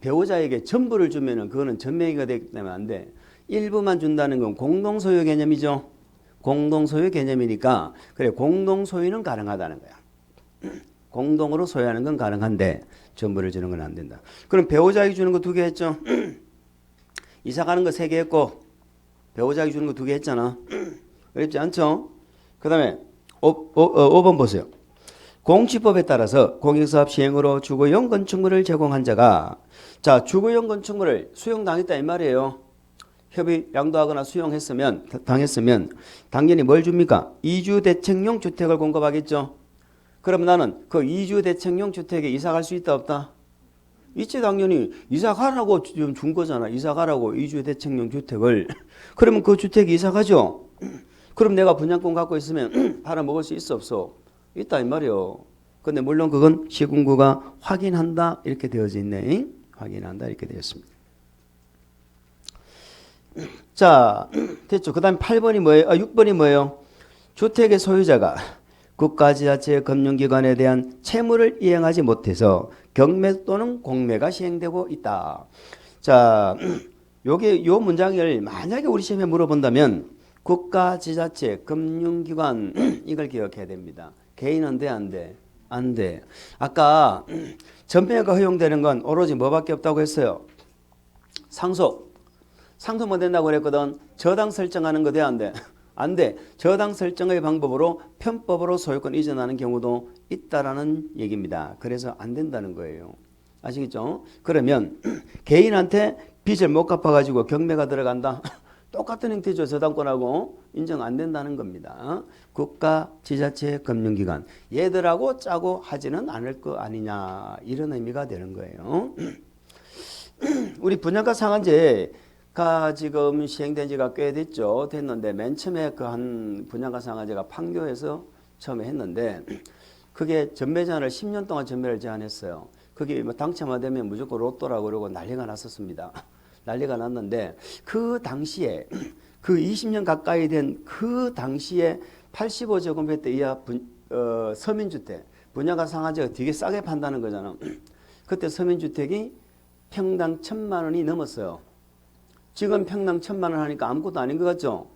배우자에게 전부를 주면은 그거는 전매가 되기 때문에 안 돼. 일부만 준다는 건 공동소유 개념이죠. 공동소유 개념이니까 그래 공동소유는 가능하다는 거야. 공동으로 소유하는 건 가능한데 전부를 주는 건 안 된다. 그럼 배우자에게 주는 거 2개 했죠. 이사 가는 거 3개 했고 배우자에게 주는 거 2개 했잖아. 어렵지 않죠? 그 다음에 5번 보세요. 공시법에 따라서 공익사업 시행으로 주거용 건축물을 제공한 자가 자 주거용 건축물을 수용당했다 이 말이에요. 협의 양도하거나 수용했으면 당했으면 당연히 뭘 줍니까? 이주 대책용 주택을 공급하겠죠. 그럼 나는 그 이주 대책용 주택에 이사 갈 수 있다 없다? 있지 당연히. 이사 가라고 지금 준 거잖아. 이사 가라고 이주 대책용 주택을. 그러면 그 주택이 이사 가죠. 그럼 내가 분양권 갖고 있으면 팔아먹을 수 있어 없어? 있다 이 말이요. 근데 물론 그건 시군구가 확인한다 이렇게 되어져 있네. 확인한다 이렇게 되었습니다. 자 됐죠. 그 다음에 8번이 뭐예요? 6번이 뭐예요? 주택의 소유자가 국가지자체 금융기관에 대한 채무를 이행하지 못해서 경매 또는 공매가 시행되고 있다. 자, 요 문장을 만약에 우리 시험에 물어본다면 국가지자체 금융기관 이걸 기억해야 됩니다. 개인은 돼, 안 돼? 안 돼. 아까 전매가 허용되는 건 오로지 뭐밖에 없다고 했어요? 상속. 상속만 된다고 그랬거든. 저당 설정하는 거 돼, 안 돼? 안 돼. 저당 설정의 방법으로 편법으로 소유권 이전하는 경우도 있다라는 얘기입니다. 그래서 안 된다는 거예요. 아시겠죠? 그러면 개인한테 빚을 못 갚아가지고 경매가 들어간다. 똑같은 형태죠. 저당권하고 인정 안 된다는 겁니다. 국가, 지자체, 금융기관 얘들하고 짜고 하지는 않을 거 아니냐 이런 의미가 되는 거예요. 우리 분양가 상한제가 지금 시행된 지가 꽤 됐는데 맨 처음에 그 한 분양가 상한제가 판교에서 처음에 했는데 그게 전매 제한을 10년 동안 전매를 제한했어요. 그게 뭐 당첨만 되면 무조건 로또라고 그러고 난리가 났었습니다. 난리가 났는데 그 당시에 그 20년 가까이 된 그 당시에 85제곱미터 이하 서민주택 분양가 상한제가 되게 싸게 판다는 거잖아. 그때 서민주택이 평당 1,000만 원이 넘었어요. 지금 평당 1,000만 원 하니까 아무것도 아닌 것 같죠?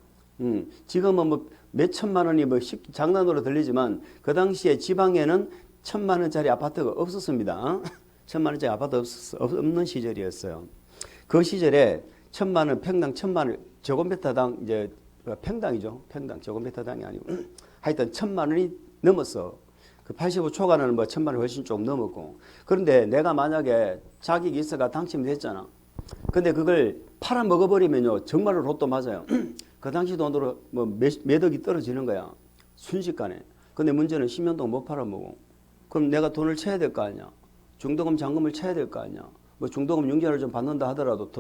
지금은 뭐 몇천만 원이 뭐 장난으로 들리지만 그 당시에 지방에는 1,000만 원짜리 아파트가 없었습니다. 1,000만 원짜리 아파트 없는 시절이었어요. 그 시절에 1,000만 원, 평당 1,000만 원, 제곱미터당 이제 평당이죠. 평당 제곱미터당이 아니고 하여튼 1,000만 원이 넘었어. 그 85 초과는 뭐 1,000만 원 훨씬 좀 넘었고. 그런데 내가 만약에 자격이 있어가 당첨이 됐잖아. 근데 그걸 팔아 먹어버리면요 정말로 로또 맞아요. 그 당시 돈으로 뭐 몇 억이 떨어지는 거야 순식간에. 근데 문제는 10년 동안 못 팔아먹어. 그럼 내가 돈을 쳐야 될 거 아니야. 중도금 잔금을 쳐야 될 거 아니야. 뭐 중도금 융자를 좀 받는다 하더라도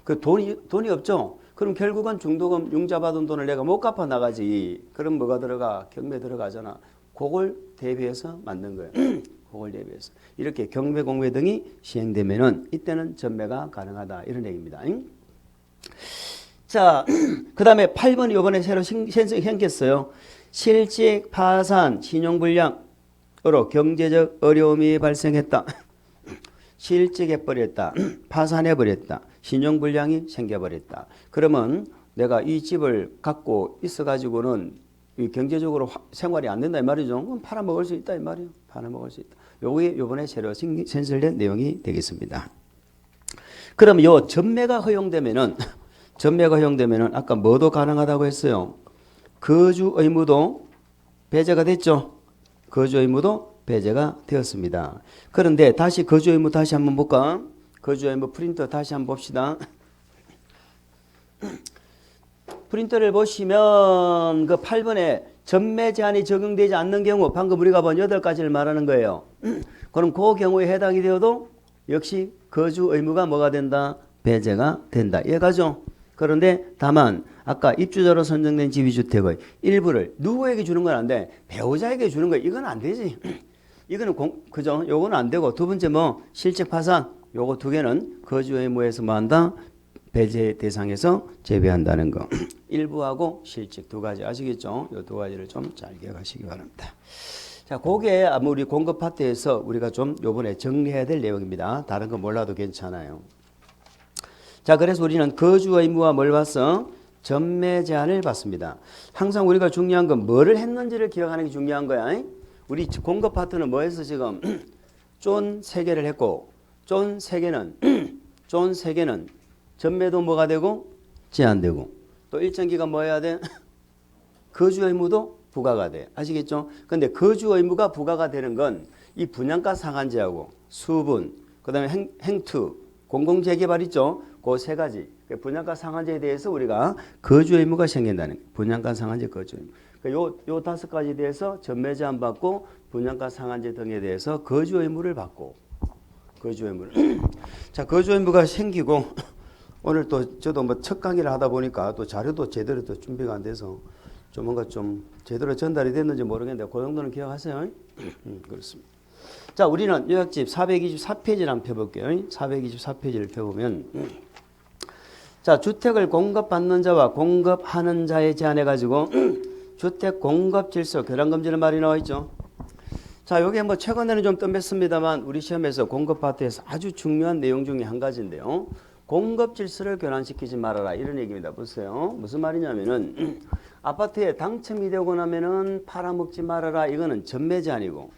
그 돈이 없죠. 그럼 결국은 중도금 융자 받은 돈을 내가 못 갚아 나가지. 그럼 뭐가 들어가? 경매 들어가잖아. 그걸 대비해서 만든 거예요. 그걸 대비해서 이렇게 경매 공매 등이 시행되면은 이때는 전매가 가능하다 이런 얘기입니다. 자, 그 다음에 8번이 이번에 새로 생겼어요. 실직, 파산, 신용불량으로 경제적 어려움이 발생했다. 실직해버렸다. 파산해버렸다. 신용불량이 생겨버렸다. 그러면 내가 이 집을 갖고 있어가지고는 경제적으로 생활이 안 된다 이 말이죠. 그럼 팔아먹을 수 있다 이 말이에요. 팔아먹을 수 있다. 요게 요번에 새로 신설된 내용이 되겠습니다. 그럼 요 전매가 허용되면은 아까 뭐도 가능하다고 했어요. 거주 의무도 배제가 됐죠. 거주 의무도 배제가 되었습니다. 그런데 다시 거주 의무 다시 한번 볼까? 거주 의무 프린터 다시 한번 봅시다. 프린터를 보시면 그 8번에 전매 제한이 적용되지 않는 경우 방금 우리가 본 8가지를 말하는 거예요. 그럼 그 경우에 해당이 되어도 역시 거주 의무가 뭐가 된다? 배제가 된다. 이해가죠? 그런데 다만 아까 입주자로 선정된 지위주택의 일부를 누구에게 주는 건 안 돼. 배우자에게 주는 거 이건 안 되지. 이거는 그죠? 요거는 안 되고 두 번째 뭐 실직 파산 요거 2개는 거주 의무에서 뭐 한다? 배제 대상에서 제외한다는 거. 일부하고 실직 2가지 아시겠죠? 이 2가지를 좀 잘 기억하시기 바랍니다. 자, 그게 아마 우리 공급 파트에서 우리가 좀 요번에 정리해야 될 내용입니다. 다른 거 몰라도 괜찮아요. 자, 그래서 우리는 거주 의무와 뭘 봤어? 전매 제한을 봤습니다. 항상 우리가 중요한 건 뭐를 했는지를 기억하는 게 중요한 거야. 우리 공급 파트는 뭐 해서 지금 쫀 3개를 했고 쫀 3개는 전매도 뭐가 되고 제한되고 또 일정 기간 뭐 해야 돼? 거주 의무도 부과가 돼. 아시겠죠? 근데 거주 의무가 부과가 되는 건 이 분양가 상한제하고 수분, 그다음에 행투, 공공재개발 있죠? 그 세 가지. 분양가 상한제에 대해서 우리가 거주 의무가 생긴다는 거예요. 분양가 상한제 거주 의무. 요 다섯 가지에 대해서 전매 제한 받고 분양가 상한제 등에 대해서 거주 의무를 받고 거주 의무를. 자, 거주 의무가 생기고 오늘 또 저도 뭐 첫 강의를 하다 보니까 또 자료도 제대로 또 준비가 안 돼서 좀 뭔가 좀 제대로 전달이 됐는지 모르겠는데 그 정도는 기억하세요. 그렇습니다. 자, 우리는 요약집 424페이지를 한번 펴볼게요. 424페이지를 펴보면 자, 주택을 공급받는 자와 공급하는 자에 제한해가지고 주택 공급 질서 교란 금지는 말이 나와 있죠. 자, 요게 뭐 최근에는 좀 뜸했습니다만 우리 시험에서 공급 파트에서 아주 중요한 내용 중에 한 가지인데요. 공급 질서를 교란시키지 말아라 이런 얘기입니다. 보세요. 무슨 말이냐면은 아파트에 당첨이 되고 나면은 팔아먹지 말아라. 이거는 전매 제한이고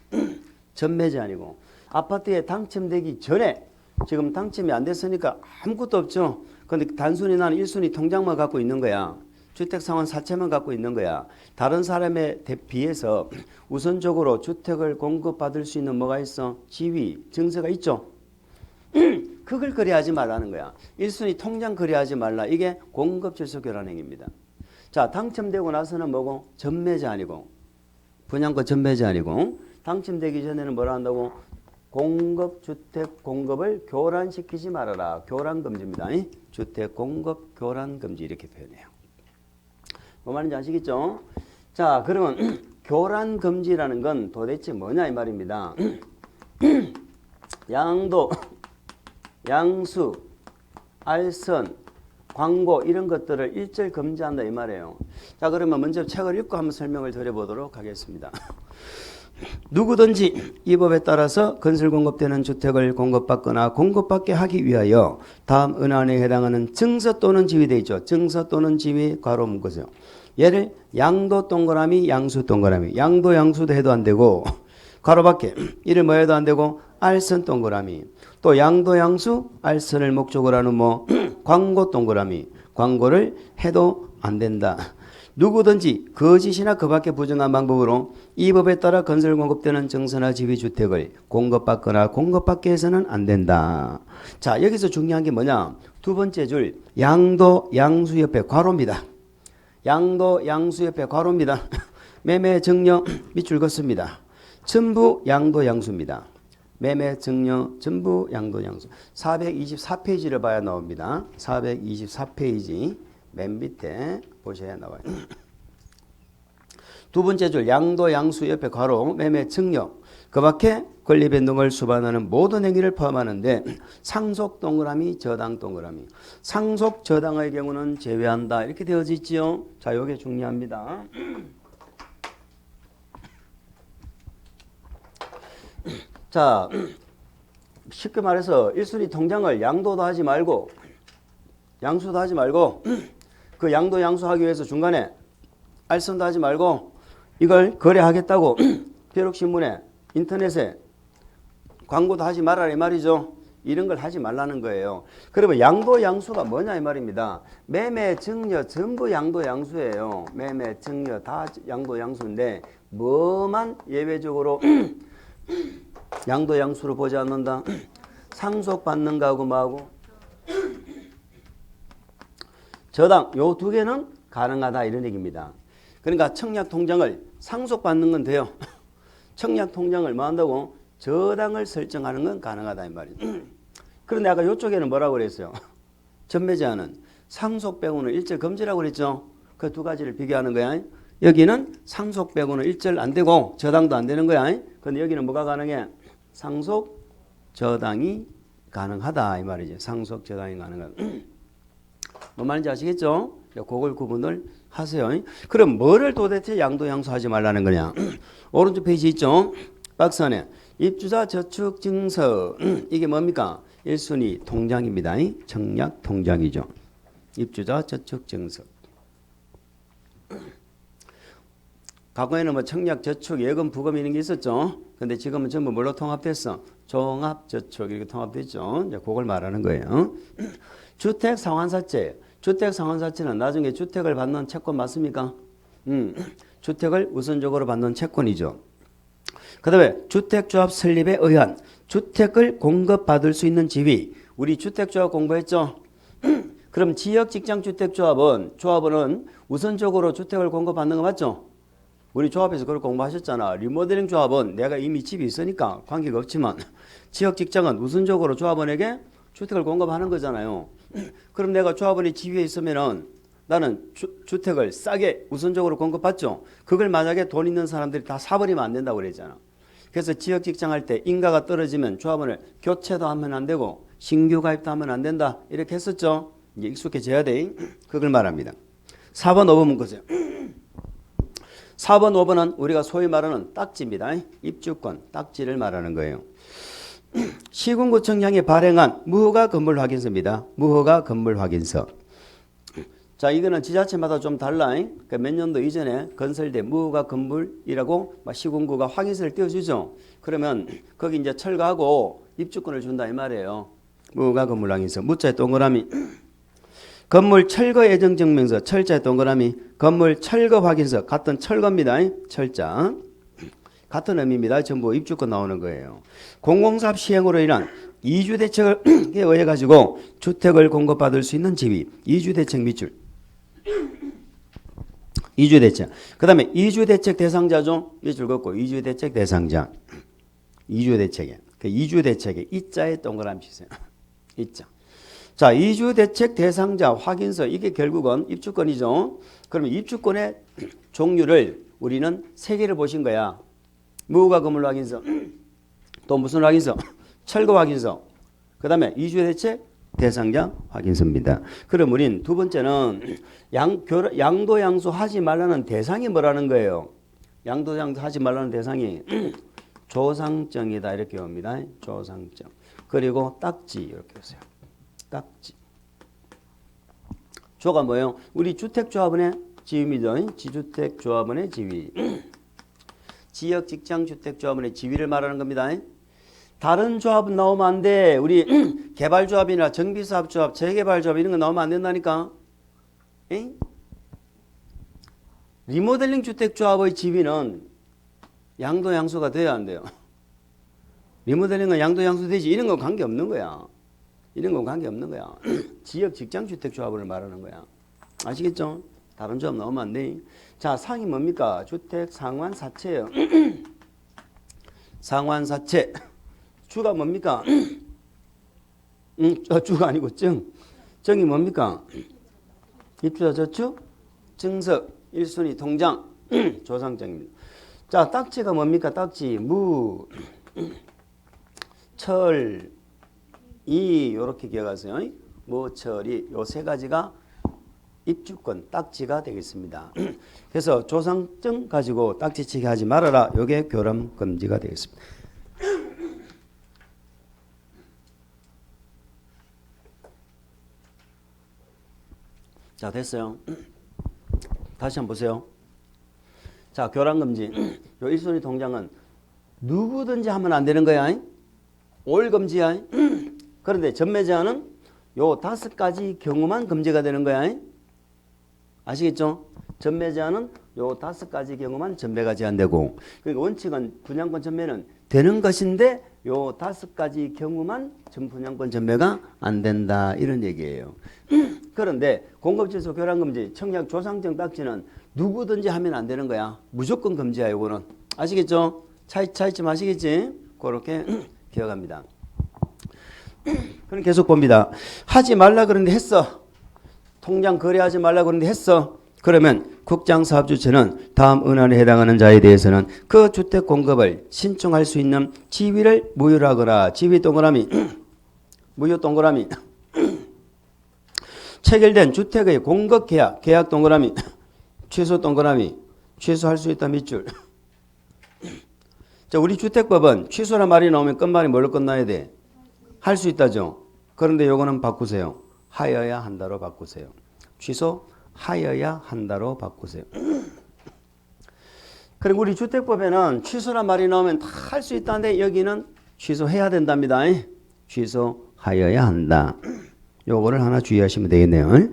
전매 제한이고 아파트에 당첨되기 전에 지금 당첨이 안 됐으니까 아무것도 없죠. 근데 단순히 나는 1순위 통장만 갖고 있는 거야. 주택상환 사채만 갖고 있는 거야. 다른 사람에 비해서 우선적으로 주택을 공급받을 수 있는 뭐가 있어? 지위, 증서가 있죠. 그걸 거래하지 말라는 거야. 1순위 통장 거래하지 말라. 이게 공급질서 교란 행위입니다. 자, 당첨되고 나서는 뭐고? 전매 제한이고 분양가 전매 제한이고 당첨되기 전에는 뭐라 한다고? 공급, 주택 공급을 교란시키지 말아라. 교란 금지입니다. 주택 공급 교란 금지 이렇게 표현해요. 뭐 말인지 아시겠죠? 자, 그러면 교란 금지라는 건 도대체 뭐냐 이 말입니다. 양도, 양수, 알선, 광고 이런 것들을 일절 금지한다 이 말이에요. 자, 그러면 먼저 책을 읽고 한번 설명을 드려보도록 하겠습니다. 누구든지 이 법에 따라서 건설 공급되는 주택을 공급받거나 공급받게 하기 위하여 다음 은하에 해당하는 증서 또는 지위 돼 있죠. 증서 또는 지위 괄호 묶으세요. 얘를 양도 동그라미 양수 동그라미 양도 양수도 해도 안 되고 괄호 밖에 이를 뭐 해도 안 되고 알선 동그라미 또 양도 양수 알선을 목적으로 하는 뭐 광고 동그라미 광고를 해도 안 된다. 누구든지 거짓이나 그 밖에 부정한 방법으로 이 법에 따라 건설 공급되는 증서나 지위 주택을 공급받거나 공급받게 해서는 안 된다. 자, 여기서 중요한 게 뭐냐? 두 번째 줄 양도 양수 옆에 괄호입니다. 양도 양수 옆에 괄호입니다. 매매 증여 밑줄 긋습니다. 전부 양도 양수입니다. 매매 증여 전부 양도 양수. 424페이지를 봐야 나옵니다. 424페이지 맨 밑에 보셔야 나와요. 두 번째 줄 양도 양수 옆에 괄호 매매 증여 그 밖에 권리 변동을 수반하는 모든 행위를 포함하는데 상속 동그라미 저당 동그라미 상속 저당의 경우는 제외한다 이렇게 되어져 있지요. 자, 이게 중요합니다. 자, 쉽게 말해서 1순위 통장을 양도도 하지 말고 양수도 하지 말고 그 양도 양수하기 위해서 중간에 알선도 하지 말고 이걸 거래하겠다고 벼룩신문에 인터넷에 광고도 하지 말아라 이 말이죠. 이런 걸 하지 말라는 거예요. 그러면 양도 양수가 뭐냐 이 말입니다. 매매 증여 전부 양도 양수예요. 매매 증여 다 양도 양수인데 뭐만 예외적으로 양도 양수로 보지 않는다. 상속받는 거하고 뭐하고 저당 요 두 개는 가능하다 이런 얘기입니다. 그러니까 청약 통장을 상속받는 건 돼요. 청약 통장을 뭐 한다고? 저당을 설정하는 건 가능하다 이 말이에요. 그런데 아까 이쪽에는 뭐라고 그랬어요? 전매 제한은 상속 빼고는 일절 금지라고 그랬죠. 그 두 가지를 비교하는 거야. 여기는 상속 빼고는 일절 안 되고 저당도 안 되는 거야. 근데 여기는 뭐가 가능해? 상속 저당이 가능하다 이 말이죠. 상속 저당이 가능하다. 뭐 말인지 아시겠죠? 그걸 구분을 하세요. 그럼 뭐를 도대체 양도 양수하지 말라는 거냐? 오른쪽 페이지 있죠? 박스 안에 입주자 저축 증서 이게 뭡니까? 1순위 통장입니다. 청약 통장이죠. 입주자 저축 증서. 과거에는 뭐 청약 저축 예금 부금 이런 게 있었죠. 근데 지금은 전부 뭘로 통합됐어? 종합 저축 이렇게 통합됐죠. 이제 그걸 말하는 거예요. 주택 상환사채 주택 상환사채는 나중에 주택을 받는 채권 맞습니까? 주택을 우선적으로 받는 채권이죠. 그 다음에 주택조합 설립에 의한 주택을 공급받을 수 있는 지위. 우리 주택조합 공부했죠? 그럼 지역직장주택조합은 우선적으로 주택을 공급받는 거 맞죠? 우리 조합에서 그걸 공부하셨잖아. 리모델링 조합은 내가 이미 집이 있으니까 관계가 없지만 지역직장은 우선적으로 조합원에게 주택을 공급하는 거잖아요. 그럼 내가 조합원이 지위에 있으면은 나는 주택을 싸게 우선적으로 공급받죠. 그걸 만약에 돈 있는 사람들이 다 사버리면 안 된다고 그랬잖아. 그래서 지역직장 할 때 인가가 떨어지면 조합원을 교체도 하면 안 되고 신규 가입도 하면 안 된다. 이렇게 했었죠. 이제 익숙해져야 돼. 그걸 말합니다. 4번, 5번 문구세요. 4번, 5번은 우리가 소위 말하는 딱지입니다. 입주권, 딱지를 말하는 거예요. 시군구청장이 발행한 무허가 건물 확인서입니다. 무허가 건물 확인서. 자, 이거는 지자체마다 좀 달라. 그러니까 몇 년도 이전에 건설된 무허가 건물이라고 시군구가 확인서를 띄워주죠. 그러면 거기 이제 철거하고 입주권을 준다 이 말이에요. 무허가 건물 확인서. 무자에 동그라미. 건물 철거 예정 증명서. 철자에 동그라미. 건물 철거 확인서. 같은 철거입니다. 철자. 같은 의미입니다. 전부 입주권 나오는 거예요. 공공사업 시행으로 인한 이주대책에 의해 가지고 주택을 공급받을 수 있는 지위. 이주대책 밑줄. 이주대책. 그 다음에 이주대책 대상자죠. 밑줄 긋고 이주대책 대상자. 이주대책에. 그 이주대책에 이자에 동그라미 치세요. 이자. 자, 이주대책 대상자 확인서. 이게 결국은 입주권이죠. 그러면 입주권의 종류를 우리는 세 개를 보신 거야. 무허가 건물 확인서. 또 무슨 확인서? 철거 확인서. 그 다음에 이주대책 대상자 확인서입니다. 그럼 우린 두 번째는 양도양수 하지 말라는 대상이 뭐라는 거예요? 양도양수 하지 말라는 대상이 조상증이다 이렇게 옵니다. 조상증. 그리고 딱지 이렇게 오세요. 딱지. 조가 뭐예요? 우리 주택조합원의 지위입니다. 지주택조합원의 지위. 지역직장주택조합원의 지위를 말하는 겁니다. 다른 조합은 나오면 안 돼. 우리 개발조합이나 정비사업조합, 재개발조합 이런 거 나오면 안 된다니까. 에이? 리모델링 주택조합의 지위는 양도양수가 돼야 안 돼요. 리모델링은 양도양수 되지. 이런 건 관계없는 거야. 이런 건 관계없는 거야. 지역직장주택조합을 말하는 거야. 아시겠죠? 다른 조합 나오면 안 돼. 자, 상이 뭡니까? 주택 상환사채예요. 상환사채. 주가 뭡니까? 주가 아니고 증. 증이 뭡니까? 입주자 저축, 증석, 1순위 통장, 조상증입니다. 자, 딱지가 뭡니까? 딱지, 무, 철, 이 이렇게 기억하세요. 무, 철, 이 요 세 가지가 입주권, 딱지가 되겠습니다. 그래서 조상증 가지고 딱지치기 하지 말아라. 요게 교람 금지가 되겠습니다. 자, 됐어요. 다시 한번 보세요. 자, 교란금지. 요 1순위 통장은 누구든지 하면 안 되는 거야. 올금지야. 그런데 전매제한은 요 5가지 경우만 금지가 되는 거야. 아시겠죠? 전매제한은 요 5가지 경우만 전매가 제한되고, 그러니까 원칙은 분양권 전매는 되는 것인데 요 5가지 경우만 분양권 전매가 안 된다 이런 얘기예요. 그런데 공급질서 교란금지, 청약 조상증 딱지는 누구든지 하면 안 되는 거야. 무조건 금지야 이거는. 아시겠죠? 차이점 아시겠지? 그렇게 기억합니다. 그럼 계속 봅니다. 하지 말라 그러는데 했어. 통장 거래하지 말라 그러는데 했어. 그러면 국장사업주체는 다음 은한에 해당하는 자에 대해서는 그 주택 공급을 신청할 수 있는 지위를 무효로 하거나, 지위 동그라미, 무효 동그라미, 체결된 주택의 공급 계약, 계약 동그라미, 취소 동그라미, 취소할 수 있다 밑줄. 자, 우리 주택법은 취소란 말이 나오면 끝말이 뭘로 끝나야 돼? 할 수 있다죠. 그런데 요거는 바꾸세요. 하여야 한다로 바꾸세요. 취소 하여야 한다로 바꾸세요. 그리고 우리 주택법에는 취소란 말이 나오면 다 할 수 있다는데 여기는 취소해야 된답니다. 취소하여야 한다. 요거를 하나 주의하시면 되겠네요.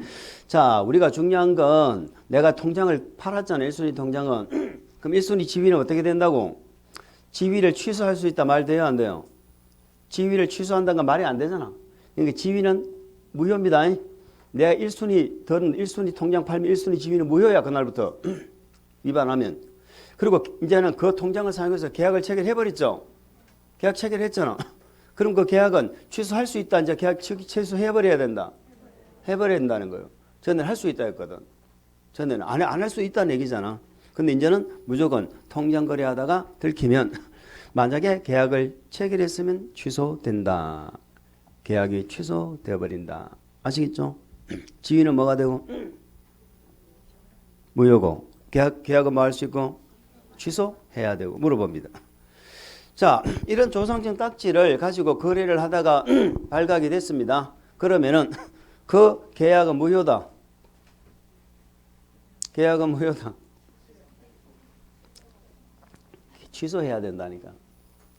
자, 우리가 중요한 건 내가 통장을 팔았잖아. 1순위 통장은. 그럼 1순위 지위는 어떻게 된다고? 지위를 취소할 수 있다 말 돼요? 안 돼요? 지위를 취소한다는 건 말이 안 되잖아. 그러니까 지위는 무효입니다. 내가 1순위, 던 1순위 통장 팔면 1순위 지위는 무효야. 그날부터. 위반하면. 그리고 이제는 그 통장을 사용해서 계약을 체결해버렸죠. 계약 체결했잖아. 그럼 그 계약은 취소할 수 있다. 이제 계약 취소해버려야 된다. 해버려야 된다는 거예요. 전에는 할 수 있다 했거든. 전에는 안 할 수 있다는 얘기잖아. 근데 이제는 무조건 통장 거래하다가 들키면 만약에 계약을 체결했으면 취소된다. 계약이 취소되어 버린다. 아시겠죠? 지위는 뭐가 되고? 무효고. 계약은 뭐 할 수 있고? 취소해야 되고 물어봅니다. 자, 이런 조상증 딱지를 가지고 거래를 하다가 발각이 됐습니다. 그러면은 그 계약은 무효다. 계약은 무효다. 취소해야 된다니까.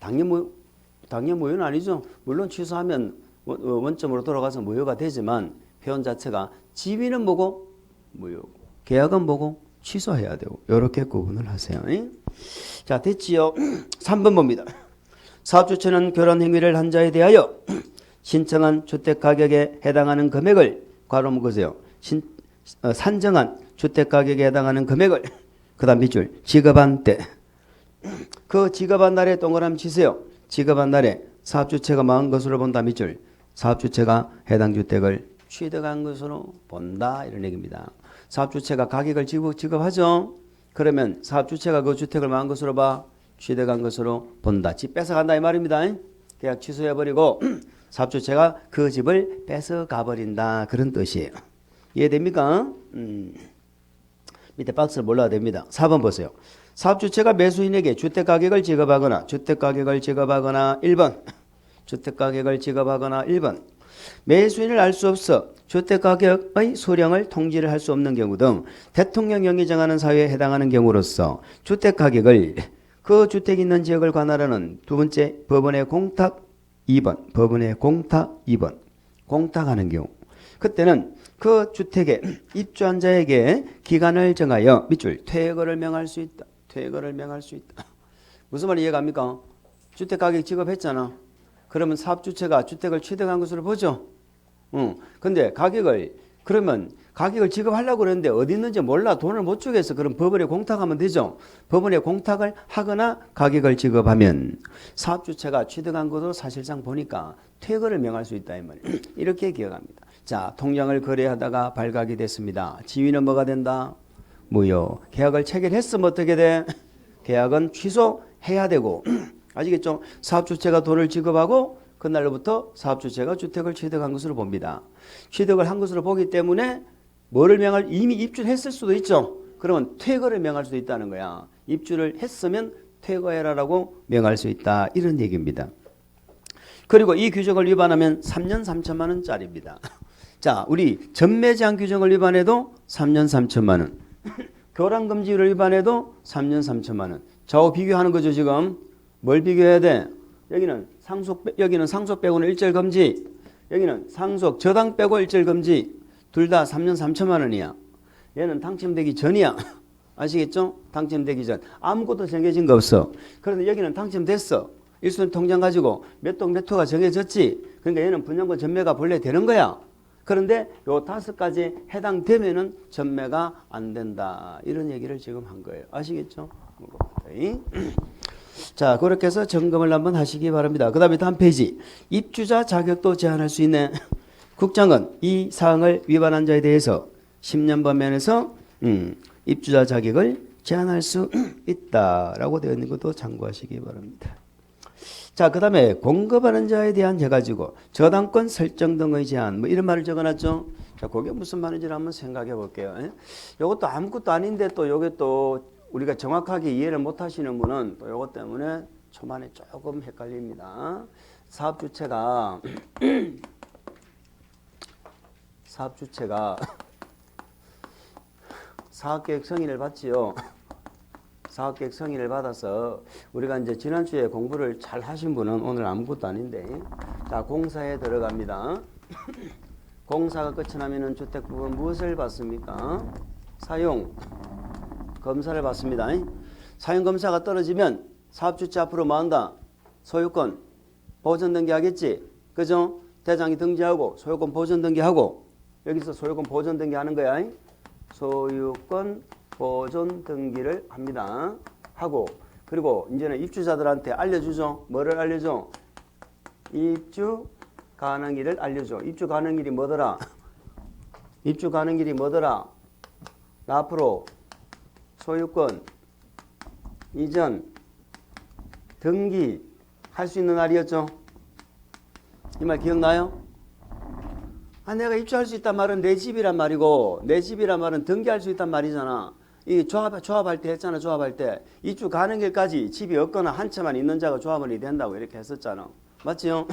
당연 무효는 아니죠. 물론 취소하면 원점으로 돌아가서 무효가 되지만 표현 자체가 지위는 뭐고? 무효고. 계약은 뭐고? 취소해야 되고. 이렇게 구분을 하세요. 자, 됐지요? 3번 봅니다. 사업주체는 결혼 행위를 한 자에 대하여 신청한 주택가격에 해당하는 금액을 괄호 묶으세요. 산정한 주택가격에 해당하는 금액을 그 다음 밑줄 지급한 때 그 지급한 날에 동그라미 치세요. 지급한 날에 사업주체가 망한 것으로 본다. 밑줄 사업주체가 해당 주택을 취득한 것으로 본다. 이런 얘기입니다. 사업주체가 가격을 지급하죠. 그러면 사업주체가 그 주택을 망한 것으로 봐. 취득한 것으로 본다. 집 뺏어간다 이 말입니다. 계약 취소해버리고 사업주체가 그 집을 뺏어가버린다. 그런 뜻이에요. 이해됩니까? 밑에 박스를 몰라야 됩니다. 4번 보세요. 사업주체가 매수인에게 주택가격을 지급하거나 1번 주택가격을 지급하거나 1번 매수인을 알 수 없어 주택가격의 수령을 통지를 할 수 없는 경우 등 대통령령이 정하는 사유에 해당하는 경우로서 주택가격을 그 주택이 있는 지역을 관할하는 두 번째 법원의 공탁 2번 법원의 공탁 2번 공탁하는 경우 그때는 그 주택에 입주한 자에게 기간을 정하여 밑줄 퇴거를 명할 수 있다. 퇴거를 명할 수 있다. 무슨 말이 이해갑니까? 주택가격 지급했잖아. 그러면 사업주체가 주택을 취득한 것으로 보죠. 근데 그러면 가격을 지급하려고 그러는데 어디 있는지 몰라. 돈을 못 주겠어. 그럼 법원에 공탁하면 되죠. 법원에 공탁을 하거나 가격을 지급하면 사업주체가 취득한 것으로 사실상 보니까 퇴거를 명할 수 있다 이 말이에요. 이렇게 기억합니다. 자, 통장을 거래하다가 발각이 됐습니다. 지위는 뭐가 된다? 무효. 계약을 체결했으면 어떻게 돼? 계약은 취소해야 되고 아시겠죠? 사업주체가 돈을 지급하고 그날로부터 사업주체가 주택을 취득한 것으로 봅니다. 취득을 한 것으로 보기 때문에 뭐를 명할 이미 입주를 했을 수도 있죠. 그러면 퇴거를 명할 수도 있다는 거야. 입주를 했으면 퇴거해라라고 명할 수 있다. 이런 얘기입니다. 그리고 이 규정을 위반하면 3년 3천만 원짜리입니다. 자, 우리 전매제한 규정을 위반해도 3년 3천만 원. 교란금지를 위반해도 3년 3천만 원. 좌우 비교하는 거죠, 지금. 뭘 비교해야 돼? 여기는 상속 빼고는 일절금지. 여기는 상속 저당 빼고 일절금지. 둘 다 3년 3천만 원이야. 얘는 당첨되기 전이야. 아시겠죠? 당첨되기 전. 아무것도 정해진 거 없어. 그런데 여기는 당첨됐어. 일순위 통장 가지고 몇 동 몇 호가 정해졌지. 그러니까 얘는 분양권 전매가 본래 되는 거야. 그런데 요 5가지 해당되면은 전매가 안 된다. 이런 얘기를 지금 한 거예요. 아시겠죠? 자, 그렇게 해서 점검을 한번 하시기 바랍니다. 그 다음에 다음 페이지. 입주자 자격도 제한할 수 있는 국장은 이 사항을 위반한 자에 대해서 10년 범면에서 입주자 자격을 제한할 수 있다라고 되어 있는 것도 참고하시기 바랍니다. 자, 그 다음에 공급하는 자에 대한 해가지고 저당권 설정 등의 제한 뭐 이런 말을 적어놨죠. 자, 그게 무슨 말인지 한번 생각해 볼게요. 이것도 아무것도 아닌데 또 요게 또 우리가 정확하게 이해를 못 하시는 분은 또 요것 때문에 초반에 조금 헷갈립니다. 사업주체가 사업계획 승인을 받지요. 사업계획 승인을 받아서 우리가 이제 지난주에 공부를 잘 하신 분은 오늘 아무것도 아닌데 자, 공사에 들어갑니다. 공사가 끝이 나면은 주택법은 무엇을 받습니까? 사용 검사를 받습니다. 사용 검사가 떨어지면 사업주체 앞으로 뭐 한다? 소유권 보존 등기하겠지. 그죠? 대장이 등기하고 소유권 보존 등기하고 여기서 소유권 보존 등기하는 거야. 소유권 보존 등기를 합니다. 하고 그리고 이제는 입주자들한테 알려주죠. 뭐를 알려줘? 입주 가능일을 알려줘. 입주 가능일이 뭐더라? 입주 가능일이 뭐더라? 앞으로 소유권 이전 등기 할 수 있는 날이었죠. 이 말 기억나요? 내가 입주할 수 있단 말은 내 집이란 말이고 내 집이란 말은 등기할 수 있단 말이잖아. 이 조합할 때 했잖아. 조합할 때 입주 가능일까지 집이 없거나 한 채만 있는 자가 조합원이 된다고 이렇게 했었잖아. 맞지요?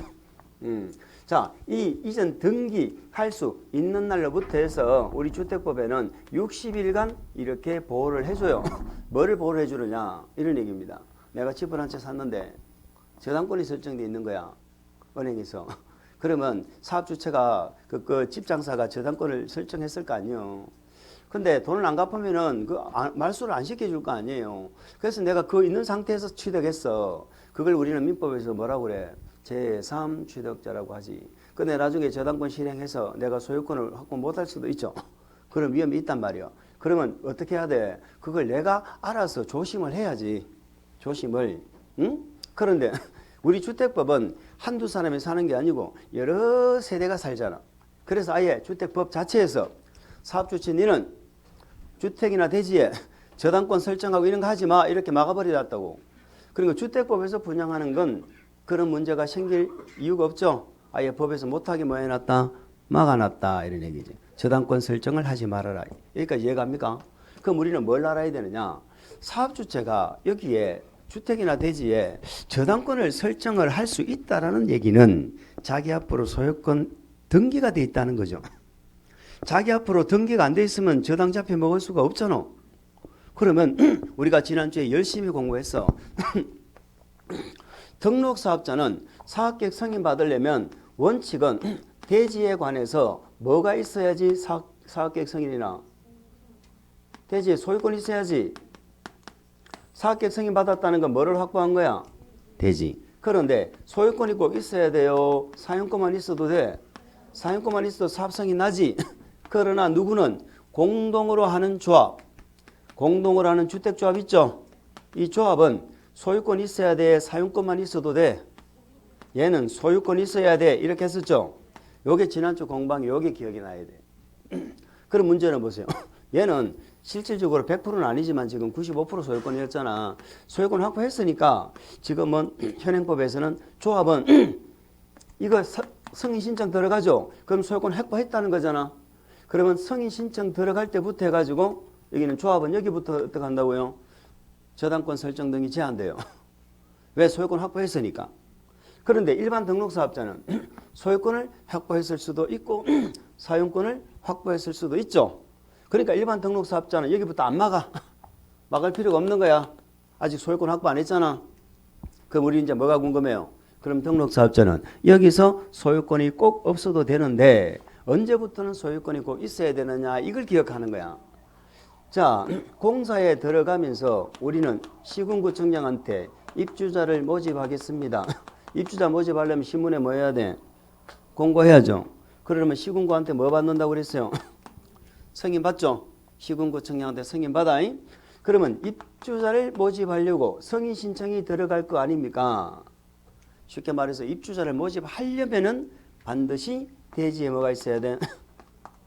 자, 이 이전 등기할 수 있는 날로부터 해서 우리 주택법에는 60일간 이렇게 보호를 해줘요. 뭐를 보호를 해주느냐 이런 얘기입니다. 내가 집을 한 채 샀는데 저당권이 설정돼 있는 거야. 은행에서. 그러면 사업주체가 그 집장사가 저당권을 설정했을 거 아니에요. 근데 돈을 안 갚으면은 말소를 안 시켜줄 거 아니에요. 그래서 내가 그 있는 상태에서 취득했어. 그걸 우리는 민법에서 뭐라고 그래? 제3 취득자라고 하지. 근데 나중에 저당권 실행해서 내가 소유권을 확보 못할 수도 있죠. 그런 위험이 있단 말이야. 그러면 어떻게 해야 돼? 그걸 내가 알아서 조심을 해야지. 조심을. 응? 그런데 우리 주택법은 한두 사람이 사는 게 아니고 여러 세대가 살잖아. 그래서 아예 주택법 자체에서 사업주체 니는 주택이나 대지에 저당권 설정하고 이런 거 하지 마 이렇게 막아버리놨다고. 그리고 주택법에서 분양하는 건 그런 문제가 생길 이유가 없죠. 아예 법에서 못하게 뭐 해놨다? 막아놨다 이런 얘기지. 저당권 설정을 하지 말아라. 여기까지 이해갑니까? 그럼 우리는 뭘 알아야 되느냐? 사업주체가 여기에 주택이나 대지에 저당권을 설정을 할 수 있다라는 얘기는 자기 앞으로 소유권 등기가 돼 있다는 거죠. 자기 앞으로 등기가 안 돼 있으면 저당 잡혀 먹을 수가 없잖아. 그러면 우리가 지난주에 열심히 공부했어. 등록사업자는 사업계획 승인 받으려면 원칙은 대지에 관해서 뭐가 있어야지 사업계획 승인이나 대지에 소유권이 있어야지. 사업계획 승인 받았다는 건 뭐를 확보한 거야? 대지. 그런데 소유권이 꼭 있어야 돼요? 사용권만 있어도 돼? 사용권만 있어도 사업 승인 나지? 그러나 누구는 공동으로 하는 조합, 공동으로 하는 주택조합 있죠? 이 조합은 소유권이 있어야 돼? 사용권만 있어도 돼? 얘는 소유권이 있어야 돼? 이렇게 했었죠? 요게 지난주 공방 요게 기억이 나야 돼. 그럼 문제는 보세요. 얘는 실질적으로 100%는 아니지만 지금 95% 소유권이었잖아. 소유권 확보했으니까 지금은 현행법에서는 조합은 이거 승인 신청 들어가죠? 그럼 소유권 확보했다는 거잖아. 그러면 승인 신청 들어갈 때부터 해가지고 여기는 조합은 여기부터 어떻게 한다고요? 저당권 설정 등이 제한돼요. 왜? 소유권 확보했으니까. 그런데 일반 등록사업자는 소유권을 확보했을 수도 있고 사용권을 확보했을 수도 있죠. 그러니까 일반 등록사업자는 여기부터 안 막아. 막을 필요가 없는 거야. 아직 소유권 확보 안 했잖아. 그럼 우리 이제 뭐가 궁금해요? 그럼 등록사업자는 여기서 소유권이 꼭 없어도 되는데 언제부터는 소유권이 꼭 있어야 되느냐 이걸 기억하는 거야. 자, 공사에 들어가면서 우리는 시군구청장한테 입주자를 모집하겠습니다. 입주자 모집하려면 신문에 뭐 해야 돼? 공고해야죠. 그러면 시군구한테 뭐 받는다고 그랬어요? 승인 받죠? 시군구청장한테 승인 받아. 그러면 입주자를 모집하려고 승인 신청이 들어갈 거 아닙니까? 쉽게 말해서 입주자를 모집하려면은 반드시 대지에 뭐가 있어야 돼?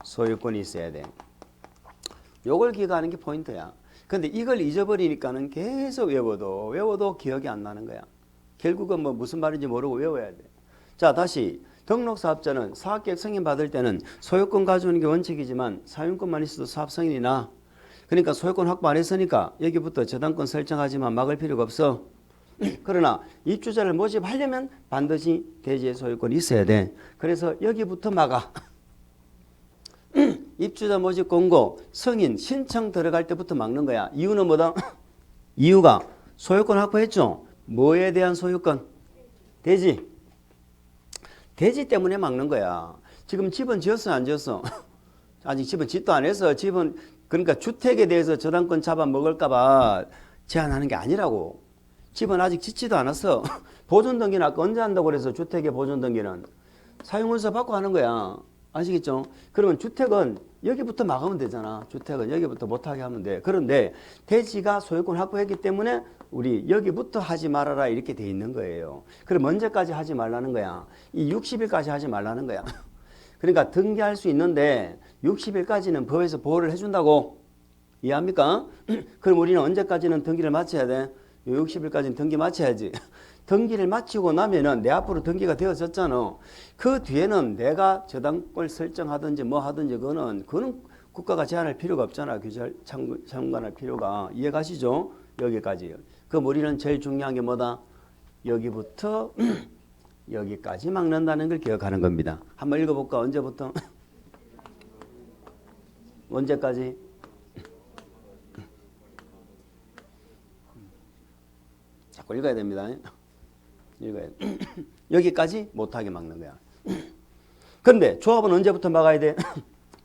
소유권이 있어야 돼. 요걸 기억하는 게 포인트야. 근데 이걸 잊어버리니까는 계속 외워도 기억이 안 나는 거야. 결국은 뭐 무슨 말인지 모르고 외워야 돼. 자, 다시 등록사업자는 사업계획 승인 받을 때는 소유권 가져오는 게 원칙이지만 사용권만 있어도 사업 승인이 나. 그러니까 소유권 확보 안 했으니까 여기부터 저당권 설정하지만 막을 필요가 없어. 그러나 입주자를 모집하려면 반드시 대지의 소유권이 있어야 돼. 그래서 여기부터 막아. 입주자 모집 공고 승인 신청 들어갈 때부터 막는 거야. 이유는 뭐다? 이유가 소유권 확보했죠. 뭐에 대한 소유권? 대지. 대지 때문에 막는 거야. 지금 집은 지었어 안 지었어? 아직 집은 짓도 안 했어. 집은 그러니까 주택에 대해서 저당권 잡아먹을까 봐 제한하는 게 아니라고. 집은 아직 짓지도 않았어. 보존등기는 아까 언제 한다고 그래서 주택의 보존등기는 사용원서 받고 하는 거야. 아시겠죠? 그러면 주택은 여기부터 막으면 되잖아. 주택은 여기부터 못하게 하면 돼. 그런데 대지가 소유권 확보했기 때문에 우리 여기부터 하지 말아라 이렇게 돼 있는 거예요. 그럼 언제까지 하지 말라는 거야? 이 60일까지 하지 말라는 거야. 그러니까 등기할 수 있는데 60일까지는 법에서 보호를 해준다고. 이해합니까? 그럼 우리는 언제까지는 등기를 마쳐야 돼? 60일까지는 등기 마쳐야지. 등기를 마치고 나면은 내 앞으로 등기가 되어졌잖아. 그 뒤에는 내가 저당권 설정하든지 뭐 하든지 그거는 국가가 제한할 필요가 없잖아. 규제를 참관할 필요가. 이해가시죠? 여기까지. 그럼 우리는 제일 중요한 게 뭐다? 여기부터 여기까지 막는다는 걸 기억하는 겁니다. 한번 읽어볼까? 언제부터? 언제까지? 자꾸 읽어야 됩니다. 읽어야 돼. 여기까지 못하게 막는 거야. 근데 조합은 언제부터 막아야 돼?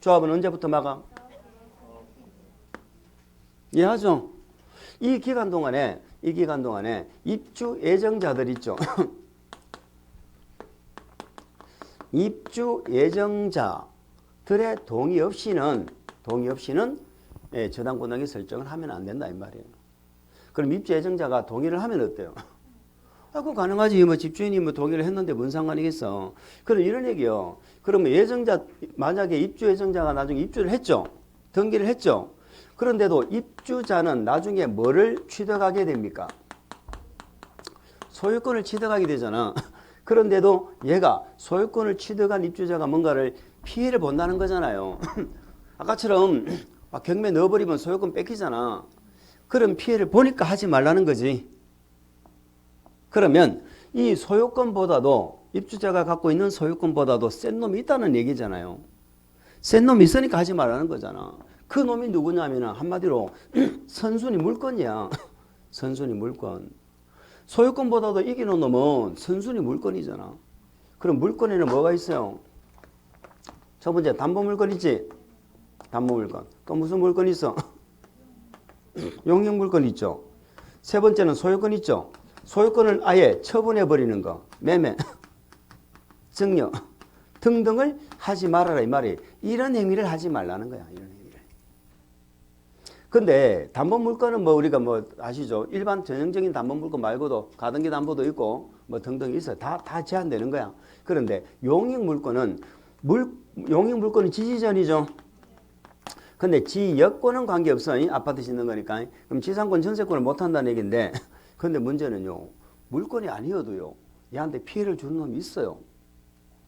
조합은 언제부터 막아? 이해하죠? 이 기간 동안에 입주 예정자들 있죠. 입주 예정자들의 동의 없이는 저당권등기 설정을 하면 안 된다 이 말이에요. 그럼 입주 예정자가 동의를 하면 어때요? 그거 가능하지. 뭐 집주인이 뭐 동의를 했는데 뭔 상관이겠어. 그럼 이런 얘기요. 그러면 예정자, 만약에 입주 예정자가 나중에 입주를 했죠. 등기를 했죠. 그런데도 입주자는 나중에 뭐를 취득하게 됩니까? 소유권을 취득하게 되잖아. 그런데도 얘가 소유권을 취득한 입주자가 뭔가를 피해를 본다는 거잖아요. 아까처럼 경매 넣어버리면 소유권 뺏기잖아. 그런 피해를 보니까 하지 말라는 거지. 그러면 이 소유권보다도 입주자가 갖고 있는 소유권보다도 센 놈이 있다는 얘기잖아요. 센 놈이 있으니까 하지 말라는 거잖아. 그 놈이 누구냐면 한마디로 선순위 물건이야. 선순위 물건. 소유권보다도 이기는 놈은 선순위 물건이잖아. 그럼 물건에는 뭐가 있어요? 첫 번째 담보물건 있지? 담보물건. 또 무슨 물건 있어? 용역물건 있죠. 세 번째는 소유권 있죠. 소유권을 아예 처분해버리는 거, 매매, 증여 등등을 하지 말아라 이 말이. 이런 행위를 하지 말라는 거야. 이런 행위를. 근데 담보물건은 뭐 우리가 뭐 아시죠? 일반 전형적인 담보물건 말고도 가등기 담보도 있고 뭐 등등 있어. 다 제한되는 거야. 그런데 용역물건은 용역물건은 지지전이죠. 근데 지역권은 관계없어. 아파트 짓는 거니까. 그럼 지상권 전세권을 못한다는 얘기인데 근데 문제는요. 물건이 아니어도요. 얘한테 피해를 주는 놈이 있어요.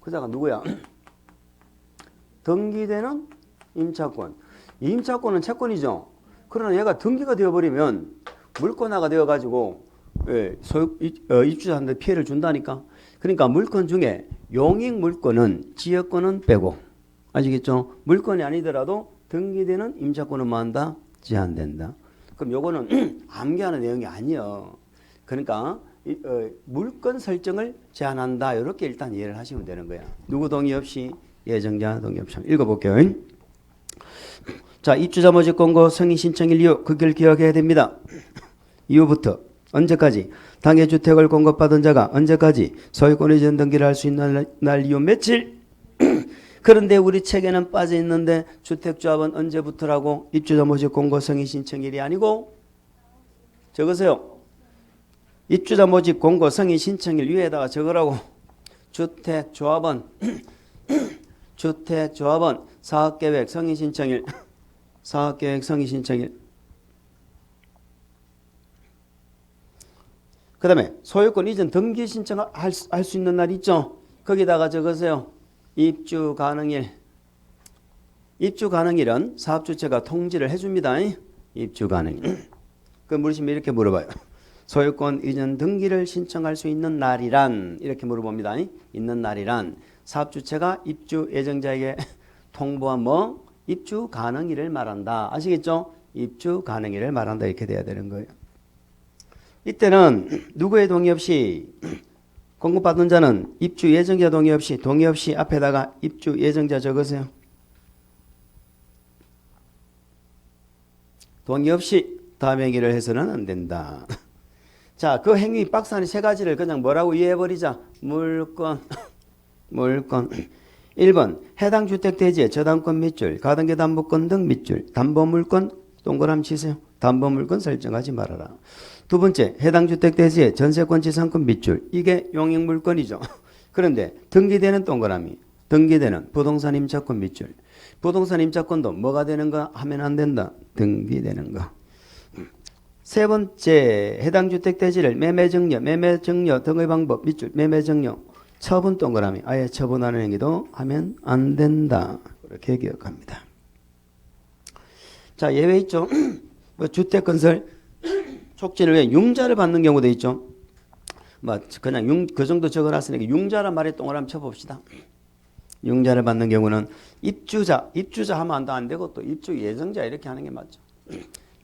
그자가 누구야? 등기되는 임차권. 이 임차권은 채권이죠. 그러나 얘가 등기가 되어버리면 물권화가 되어가지고 입주자한테 피해를 준다니까. 그러니까 물건 중에 용익물건은 지역권은 빼고 아시겠죠? 물건이 아니더라도 등기되는 임차권은 뭐 한다? 제한된다. 그럼 요거는 암기하는 내용이 아니에요. 그러니까 물건 설정을 제한한다. 이렇게 일단 이해를 하시면 되는 거야. 누구 동의 없이 예정자 동의 없이. 읽어볼게요. 자, 입주자 모집 공고 승인 신청일 이후 그걸 기억해야 됩니다. 이후부터 언제까지 당해 주택을 공급받은 자가 언제까지 소유권 이전 등기를 할 수 있는 날 이후 며칠. 그런데 우리 책에는 빠져 있는데 주택조합은 언제부터라고? 입주자 모집 공고 승인 신청일이 아니고 적으세요. 입주자 모집 공고 승인 신청일 위에다가 적으라고. 주택조합은 사업계획 승인 신청일. 사업계획 승인 신청일. 그 다음에 소유권 이전 등기 신청할 수 있는 날 있죠. 거기다가 적으세요. 입주 가능일. 입주 가능일은 사업주체가 통지를 해줍니다. 입주 가능일. 그 물으시면 이렇게 물어봐요. 소유권 이전 등기를 신청할 수 있는 날이란 이렇게 물어봅니다. 있는 날이란 사업주체가 입주 예정자에게 통보한 뭐 입주 가능일을 말한다. 아시겠죠? 입주 가능일을 말한다. 이렇게 돼야 되는 거예요. 이때는 누구의 동의 없이 공급받은 자는 입주 예정자 동의 없이 앞에다가 입주 예정자 적으세요. 동의 없이 다음 행위를 해서는 안 된다. 자, 그 행위 박스 안에 세 가지를 그냥 뭐라고 이해해버리자. 물건. 1번 해당 주택 대지의 저당권 밑줄, 가등기 담보권 등 밑줄, 담보물건 동그라미 치세요. 담보물건 설정하지 말아라. 두 번째, 해당 주택 대지의 전세권 지상권 밑줄, 이게 용익물건이죠. 그런데 등기되는 동그라미, 등기되는 부동산 임차권 밑줄, 부동산 임차권도 뭐가 되는가 하면 안 된다. 등기되는 거. 세 번째, 해당 주택 대지를 매매 증여 등의 방법 밑줄, 매매 증여, 처분 동그라미, 아예 처분하는 행위도 하면 안 된다. 그렇게 기억합니다. 자, 예외 있죠. 뭐 주택 건설 촉진을 위해 융자를 받는 경우도 있죠. 뭐 그냥 그 정도 적어놨으니까 융자란 말에 동그라미 쳐봅시다. 융자를 받는 경우는 입주자 하면 안 되고 또 입주 예정자 이렇게 하는 게 맞죠.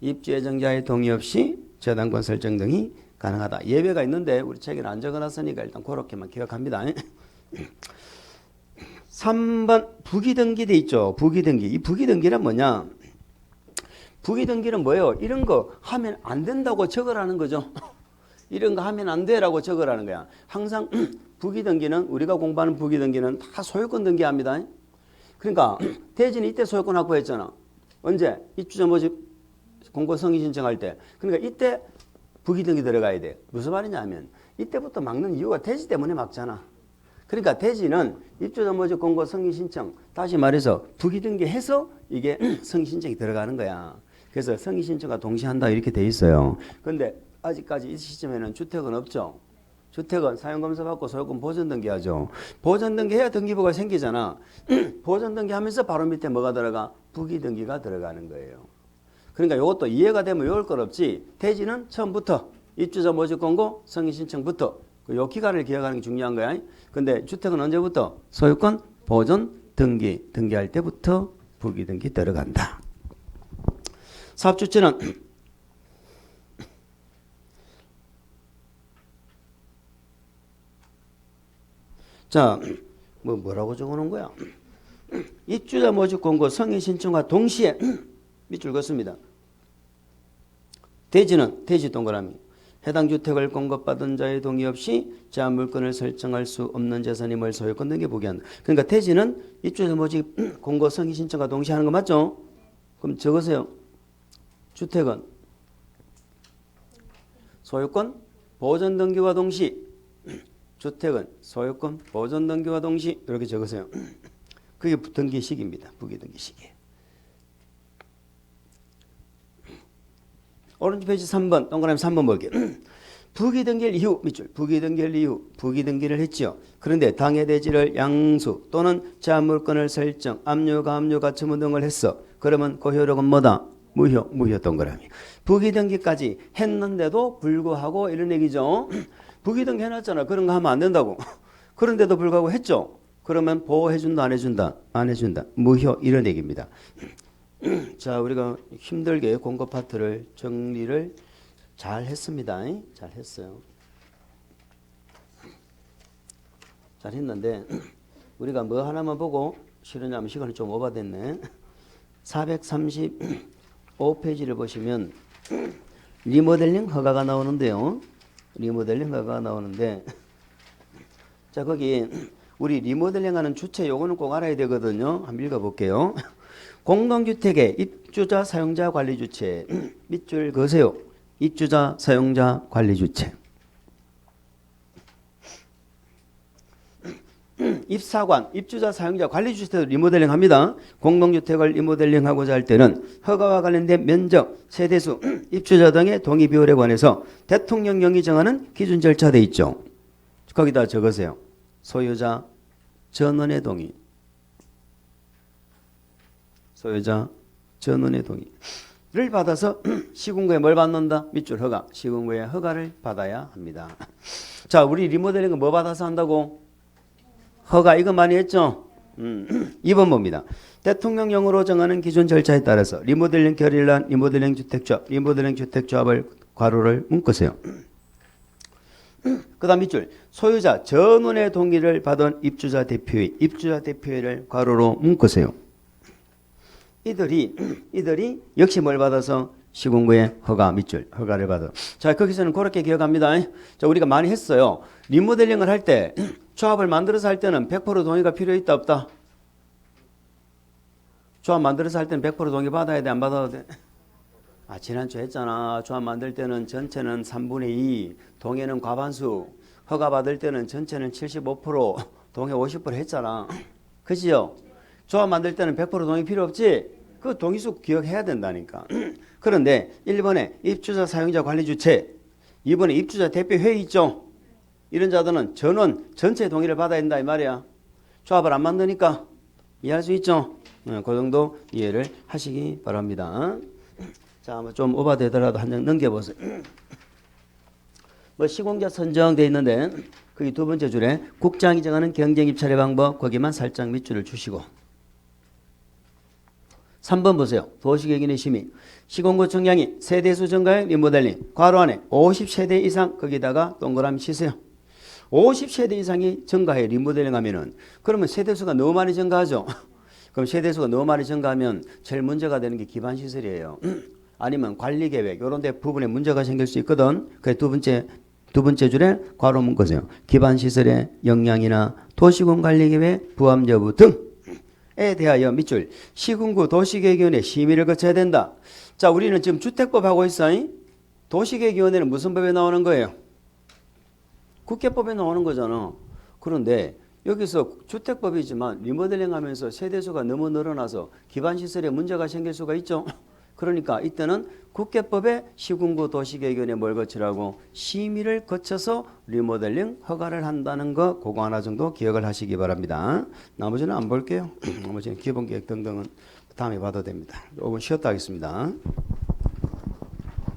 입주 예정자의 동의 없이 저당권 설정 등이 가능하다. 예외가 있는데 우리 책에는 안 적어놨으니까 일단 그렇게만 기억합니다. 3번 부기등기 돼 있죠. 부기등기. 이 부기등기는 뭐냐? 부기등기는 뭐예요? 이런 거 하면 안 된다고 적으라는 거죠. 이런 거 하면 안 돼라고 적으라는 거야. 항상 부기등기는 우리가 공부하는 부기등기는 다 소유권 등기합니다. 그러니까 대지는 이때 소유권 확보했잖아. 언제? 입주자 모집 공고 승인 신청할 때. 그러니까 이때 부기등기 들어가야 돼. 무슨 말이냐면 이때부터 막는 이유가 대지 때문에 막잖아. 그러니까 대지는 입주자 모집 공고 승인 신청, 다시 말해서 부기등기 해서 이게 승인 신청이 들어가는 거야. 그래서 승인 신청과 동시에 한다 이렇게 돼 있어요. 그런데 아직까지 이 시점에는 주택은 없죠. 주택은 사용검사 받고 소유권 보전 등기하죠. 보전 등기해야 등기부가 생기잖아. 보전 등기하면서 바로 밑에 뭐가 들어가? 부기등기가 들어가는 거예요. 그러니까 이것도 이해가 되면 외울 건 없지. 대지는 처음부터 입주자 모집 공고 승인 신청부터 요 기간을 기억하는 게 중요한 거야. 근데 주택은 언제부터? 소유권 보전 등기할 때부터 부기등기 들어간다. 사업주체는 자, 뭐라고 적어놓은 거야? 입주자 모집 공고 승인 신청과 동시에 밑줄 긋습니다. 대지는 대지 동그라미. 해당 주택을 공급받은 자의 동의 없이 제한 물건을 설정할 수 없는 재산임을 소유권 등기 부기한다. 그러니까 대지는 입주자 모집 공고 승인 신청과 동시에 하는 거 맞죠? 그럼 적으세요. 주택은 소유권 보전 등기와 동시. 주택은 소유권 보전 등기와 동시. 이렇게 적으세요. 그게 등기식입니다. 부기등기식이에요. 오른쪽 페이지 3번 동그라미 3번 볼게요. 부기등기일 이후 밑줄 부기등기일 이후 부기등기를 했지요. 그런데 당해대지를 양수 또는 제한물건을 설정 압류가 처분 등을 했어. 그러면 그 효력은 뭐다? 무효 동그라미. 부기등기까지 했는데도 불구하고 이런 얘기죠. 부기등기 해놨잖아. 그런 거 하면 안 된다고. 그런데도 불구하고 했죠. 그러면 보호해준다 안 해준다? 안 해준다. 무효 이런 얘기입니다. 자, 우리가 힘들게 공고 파트를 정리를 잘 했습니다. 잘 했어요. 잘 했는데 우리가 뭐 하나만 보고 싫으냐면 시간이 좀 오버됐네. 435페이지를 보시면 리모델링 허가가 나오는데요. 리모델링 허가가 나오는데 자, 거기 우리 리모델링하는 주체 요거는 꼭 알아야 되거든요. 한번 읽어볼게요. 공동주택의 입주자 사용자 관리 주체 밑줄 그으세요. 입주자 사용자 관리 주체. 입사관 입주자 사용자 관리 주체도 리모델링 합니다. 공동주택을 리모델링하고자 할 때는 허가와 관련된 면적, 세대수, 입주자 등의 동의 비율에 관해서 대통령령이 정하는 기준 절차 돼 있죠. 거기다 적으세요. 소유자 전원의 동의. 소유자 전원의 동의를 받아서 시군구에 뭘 받는다? 밑줄 허가. 시군구에 허가를 받아야 합니다. 자, 우리 리모델링은 뭐 받아서 한다고? 허가. 이거 많이 했죠? 2번 봅니다. 대통령령으로 정하는 기준 절차에 따라서 리모델링 결의란 리모델링 주택조합을 괄호를 묶으세요. 그 다음 밑줄 소유자 전원의 동의를 받은 입주자 대표회를 괄호로 묶으세요. 이들이 역시 뭘 받아서 시군구의 허가 밑줄 허가를 받아. 자, 거기서는 그렇게 기억합니다. 자, 우리가 많이 했어요. 리모델링을 할 때 조합을 만들어서 할 때는 100% 동의가 필요 있다 없다? 조합 만들어서 할 때는 100% 동의 받아야 돼 안 받아도 돼? 아, 지난주에 했잖아. 조합 만들 때는 전체는 3분의 2, 동의는 과반수, 허가 받을 때는 전체는 75%, 동의 50% 했잖아. 그지요? 조합 만들 때는 100% 동의 필요 없지? 그 동의수 기억해야 된다니까. 그런데 1번에 입주자 사용자 관리 주체, 2번에 입주자 대표 회의 있죠? 이런 자들은 전원 전체 동의를 받아야 된다 이 말이야. 조합을 안 만드니까 이해할 수 있죠? 그 정도 이해를 하시기 바랍니다. 자, 뭐 좀 오버되더라도 한 장 넘겨보세요. 뭐 시공자 선정돼 있는데 거기 두 번째 줄에 국장이 정하는 경쟁 입찰의 방법 거기만 살짝 밑줄을 주시고 3번 보세요. 도시계획인의 심의. 시공구 청량이 세대수 증가의 리모델링. 괄호 안에 50세대 이상 거기다가 동그라미 치세요. 50세대 이상이 증가해 리모델링 하면은 그러면 세대수가 너무 많이 증가하죠. 그럼 세대수가 너무 많이 증가하면 제일 문제가 되는 게 기반시설이에요. 아니면 관리계획 이런 데 부분에 문제가 생길 수 있거든. 그래서 두 번째 줄에 괄호 문구세요. 기반시설의 영향이나 도시군 관리계획 부합 여부 등에 대하여 밑줄 시군구 도시계획위원회 심의를 거쳐야 된다. 자, 우리는 지금 주택법 하고 있어. 도시계획위원회는 무슨 법에 나오는 거예요? 국회법에 나오는 거잖아. 그런데 여기서 주택법이지만 리모델링 하면서 세대수가 너무 늘어나서 기반시설에 문제가 생길 수가 있죠. 그러니까 이때는 국회법에 시군구 도시계획위원회 뭘 거치라고 심의를 거쳐서 리모델링 허가를 한다는 거 그거 하나 정도 기억을 하시기 바랍니다. 나머지는 안 볼게요. 나머지는 기본계획 등등은 다음에 봐도 됩니다. 조금 쉬었다 하겠습니다.